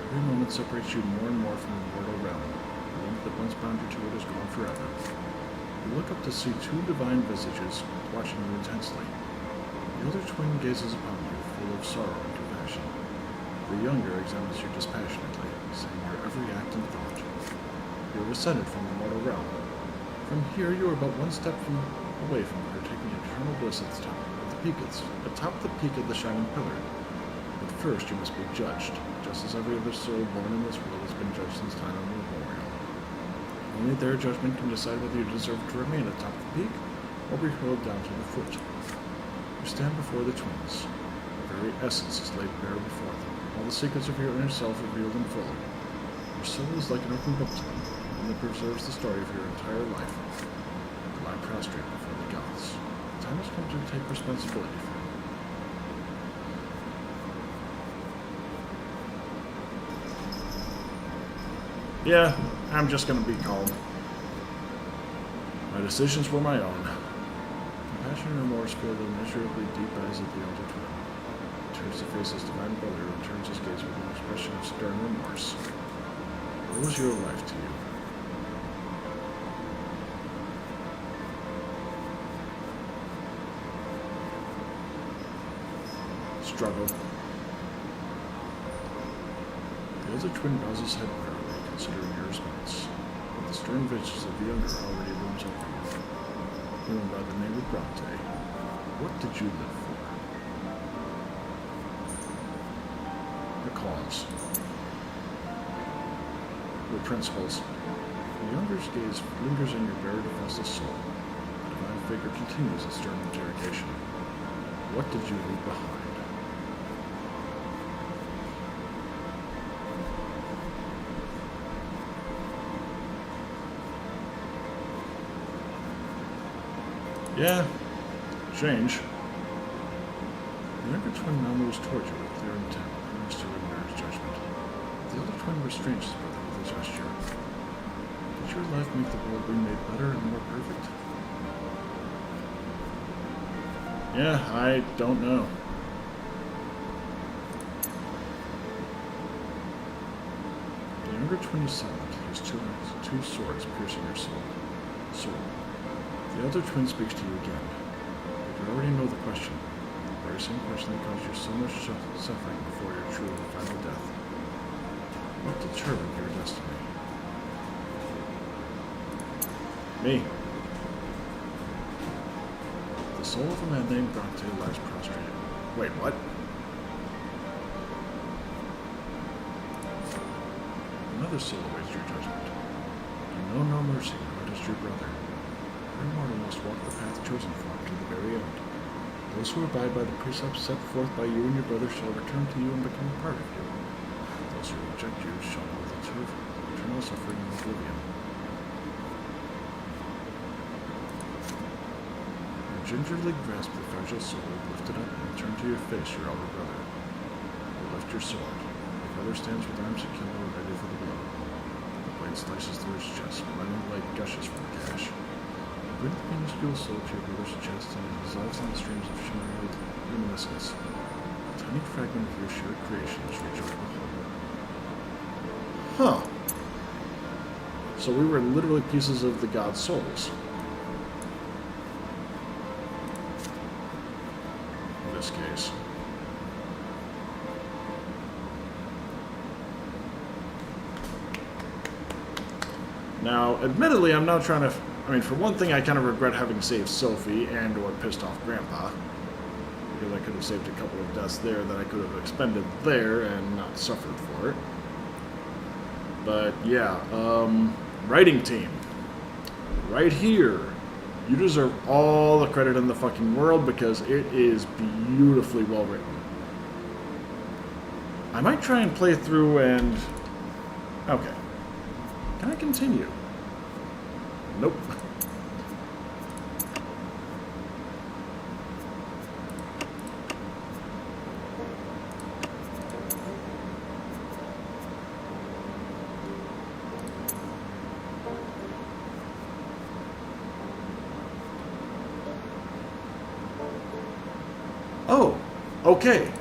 Every moment separates you more and more from the mortal realm. The link that once bound you to it is gone forever. You look up to see two divine visages watching you intensely. The elder twin gazes upon you, full of sorrow and compassion. The younger examines you dispassionately, seeing your every act and thought. You are ascended from the mortal realm. From here, you are but one step away from partaking eternal bliss at the top of the peak of the shining pillar. But first, you must be judged, just as every other soul born in this world has been judged since time immemorial. Only their judgment can decide whether you deserve to remain at the top of the peak, or be hurled down to the foot. You stand before the twins. The very essence is laid bare before them, all the secrets of your inner self revealed in full. Your soul is like an open book to them, one that preserves the story of your entire life. You lie prostrate before the gods. The time has come to take responsibility for it. Yeah, I'm just gonna be calm. My decisions were my own. Compassion and remorse fill the immeasurably deep eyes of the elder twin. He turns to face his divine brother and turns his gaze with an expression of stern remorse. What was your life to you? Struggle. The elder twin bows his head proudly, considering your response. But the stern visage of the younger already looms over you. Known by the name of Brante, what did you live for? A cause. Your principles. The younger's gaze lingers in your very defenseless soul. The divine figure continues its stern interrogation. What did you leave behind? Yeah, change. The younger twin now moves towards you with clear intent, earnest to ignore his judgment. The elder twin restrains his brother with a gesture. Did your life make the world we made better and more perfect? Yeah, I don't know. The younger twin is silent, his two swords piercing your soul. The elder twin speaks to you again. But you already know the question. The very same question that caused you so much suffering before your true and final death. What determined your destiny? Me. The soul of a man named Brante lies prostrated. Wait, what? Another soul awaits your judgment. You know no mercy, nor does your brother. Every mortal must walk the path chosen for him to the very end. Those who abide by the precepts set forth by you and your brother shall return to you and become a part of you. Those who reject you shall know the truth, eternal suffering and oblivion. You gingerly grasp the fragile sword, lift it up, and turn to your face your elder brother. You lift your sword. Your brother stands with arms akimbo, ready for the blow. The blade slices through his chest, blinding light gushes from the gash. Bring the minuscule soul to your brother's chest and it dissolves in the streams of shimmering luminescence. A tiny fragment of your shared creations reach over the whole. Huh. So we were literally pieces of the god's souls. In this case. Now, admittedly, I'm not trying to... I mean, for one thing, I kind of regret having saved Sophie and or pissed off Grandpa. Because I could have saved a couple of deaths there that I could have expended there and not suffered for it. But, yeah, writing team. Right here. You deserve all the credit in the fucking world because it is beautifully well written. I might try and play through and... Okay. Can I continue? Nope. Oh, okay.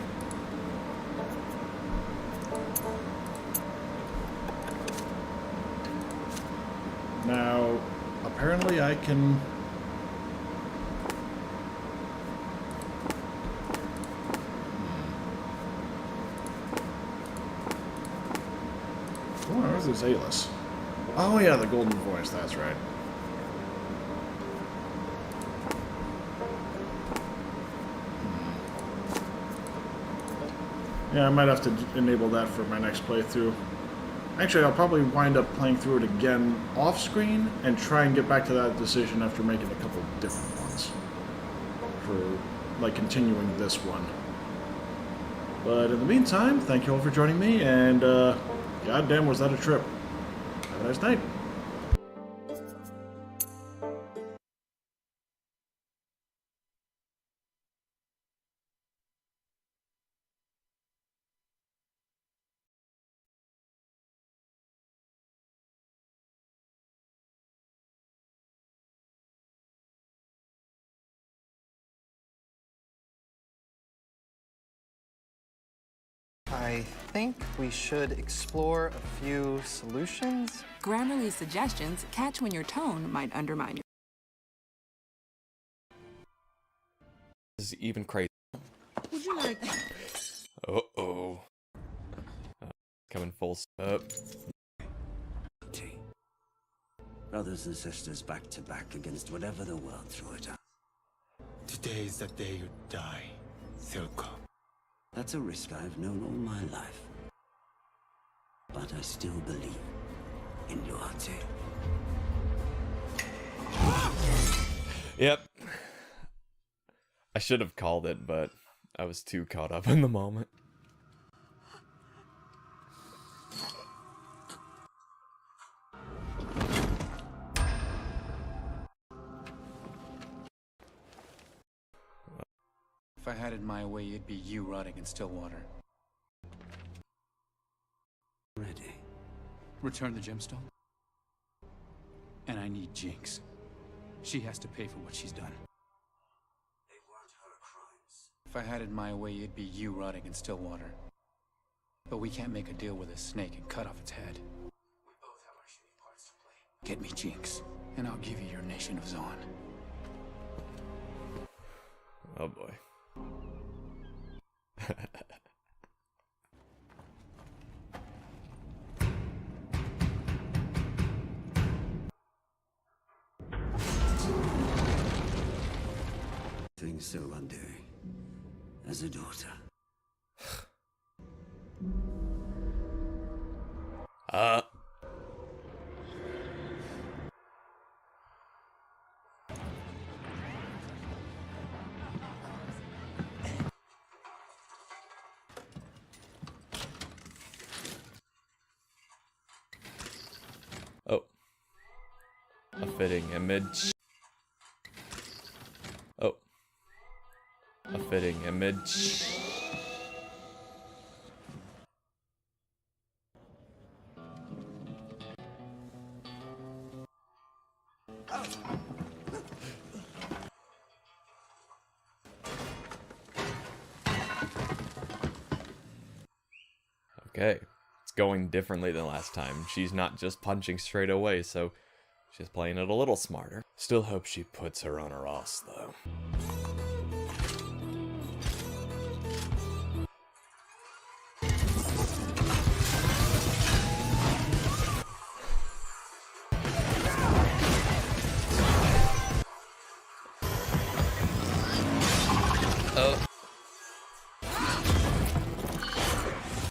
Now, apparently I can... Oh, where's this Alis? Oh yeah, the golden voice, that's right. Yeah, I might have to enable that for my next playthrough. Actually, I'll probably wind up playing through it again off-screen and try and get back to that decision after making a couple different ones. For, like, continuing this one. But in the meantime, thank you all for joining me, and, goddamn was that a trip. Have a nice night. I think we should explore a few solutions. Grammarly's suggestions catch when your tone might undermine your... This is even crazy. Would you like... Uh-oh. Coming full up. Brothers and sisters back to back against whatever the world threw at us. Today is the day you die, Silco. That's a risk I've known all my life. But I still believe in loyalty. Yep. I should have called it, but I was too caught up in the moment. If I had it my way, it'd be you rotting in still water. Ready. Return the gemstone. And I need Jinx. She has to pay for what she's done. They weren't her crimes. If I had it my way, it'd be you rotting in still water. But we can't make a deal with a snake and cut off its head. We both have our shitty parts to play. Get me Jinx, and I'll give you your nation of Zon. Oh boy. Things so undoing. As a daughter. Uh. Oh. A fitting image. Oh. A fitting image. Okay, it's going differently than last time. She's not just punching straight away, so she's playing it a little smarter. Still hope she puts her on her ass, though.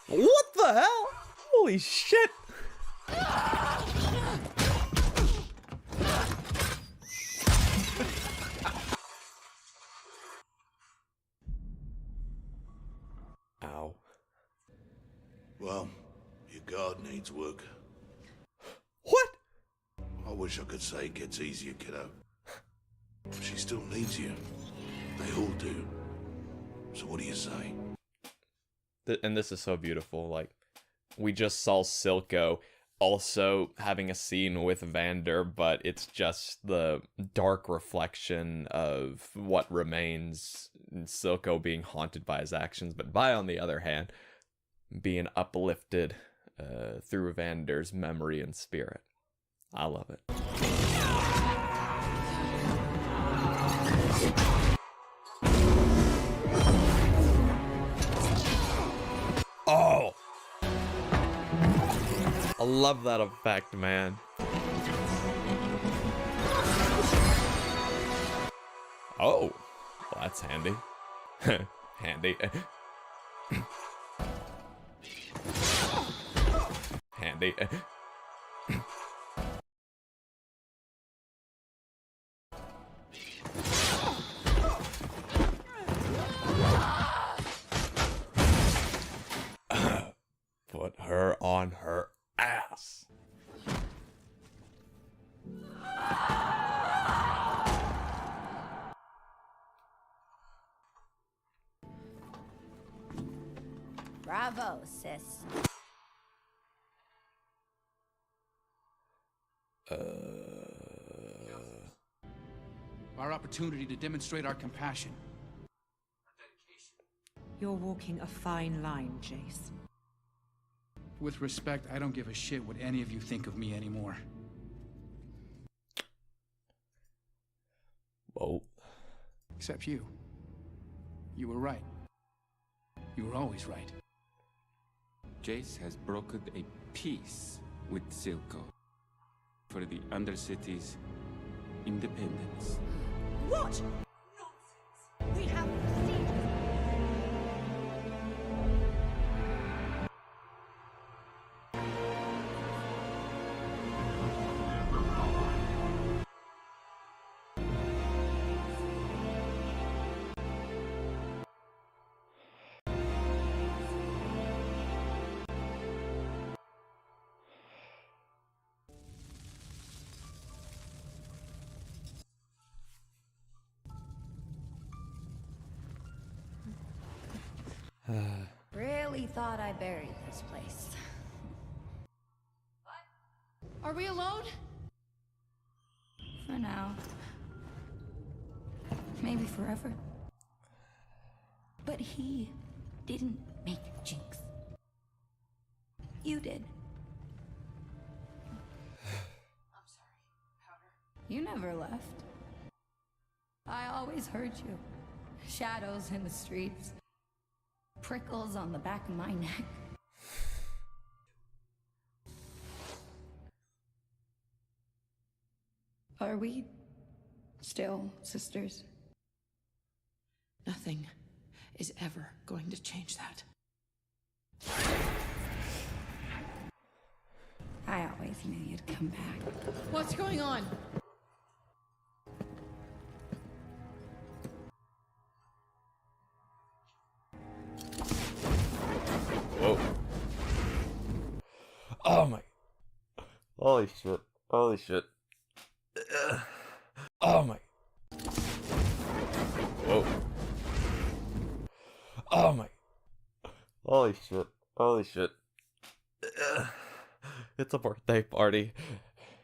What the hell? Holy shit! Ow. Well, your guard needs work. What? I wish I could say it gets easier, kiddo. She still needs you. They all do. So what do you say? And this is so beautiful. Like, we just saw Silco also having a scene with Vander, but it's just the dark reflection of what remains, Silco being haunted by his actions, but Vi, on the other hand, being uplifted through Vander's memory and spirit. I love it. Oh! I love that effect, man. Oh, well, that's handy. Handy. Handy. Put her on her ass. Bravo, sis. Our opportunity to demonstrate our compassion. You're walking a fine line, Jace. With respect, I don't give a shit what any of you think of me anymore. Whoa. Except you. You were right. You were always right. Jace has brokered a peace with Silco for the Undercity's independence. What? Nonsense. We have procedures. thought I buried this place. Are we alone? For now. Maybe forever. But he didn't make Jinx. You did. I'm sorry, Powder. You never left. I always heard you. Shadows in the streets. Prickles on the back of my neck. Are we still sisters? Nothing is ever going to change that. I always knew you'd come back. What's going on? Whoa. Oh my. Holy shit. Holy shit. Oh my. Whoa. Oh my. Holy shit. Holy shit. It's a birthday party.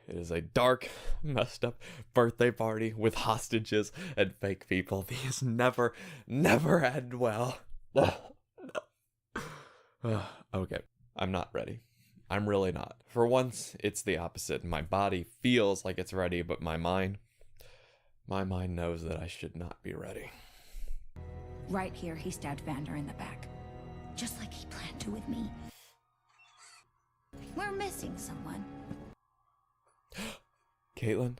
It is a dark, messed up birthday party with hostages and fake people. These never end well. Okay, I'm not ready. I'm really not. For once, it's the opposite. My body feels like it's ready, but my mind knows that I should not be ready. Right here, he stabbed Vander in the back. Just like he planned to with me. We're missing someone. Caitlin?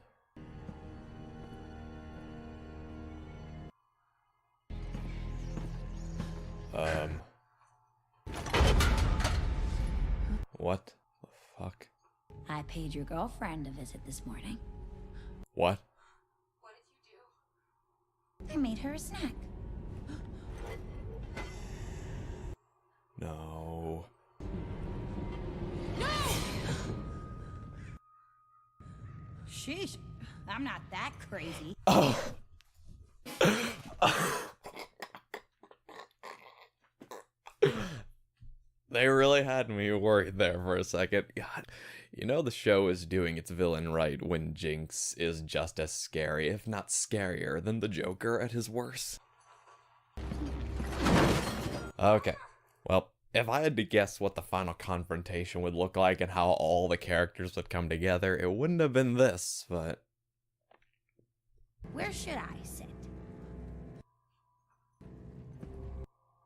What the fuck? I paid your girlfriend a visit this morning. What? What did you do? I made her a snack. No. Sheesh, I'm not that crazy. Oh. They really had me worried there for a second. God, you know the show is doing its villain right when Jinx is just as scary, if not scarier, than the Joker at his worst. Okay, well, if I had to guess what the final confrontation would look like and how all the characters would come together, it wouldn't have been this, but... Where should I sit?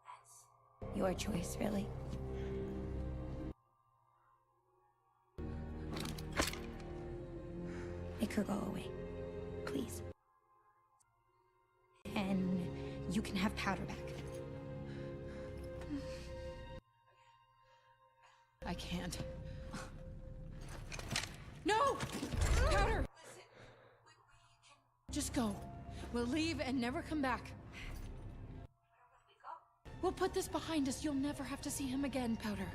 That's your choice, really. Make her go away, please. And you can have Powder back. I can't. No! Powder! Just go. We'll leave and never come back. We'll put this behind us. You'll never have to see him again, Powder.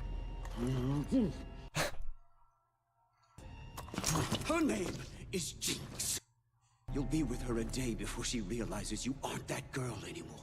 Her name is Jinx. You'll be with her a day before she realizes you aren't that girl anymore.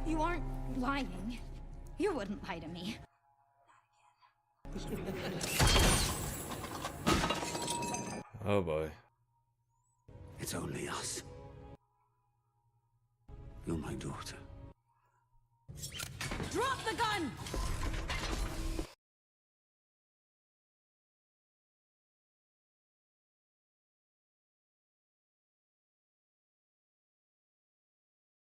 You aren't lying. You wouldn't lie to me. Oh boy. It's only us. You're my daughter. Drop the gun!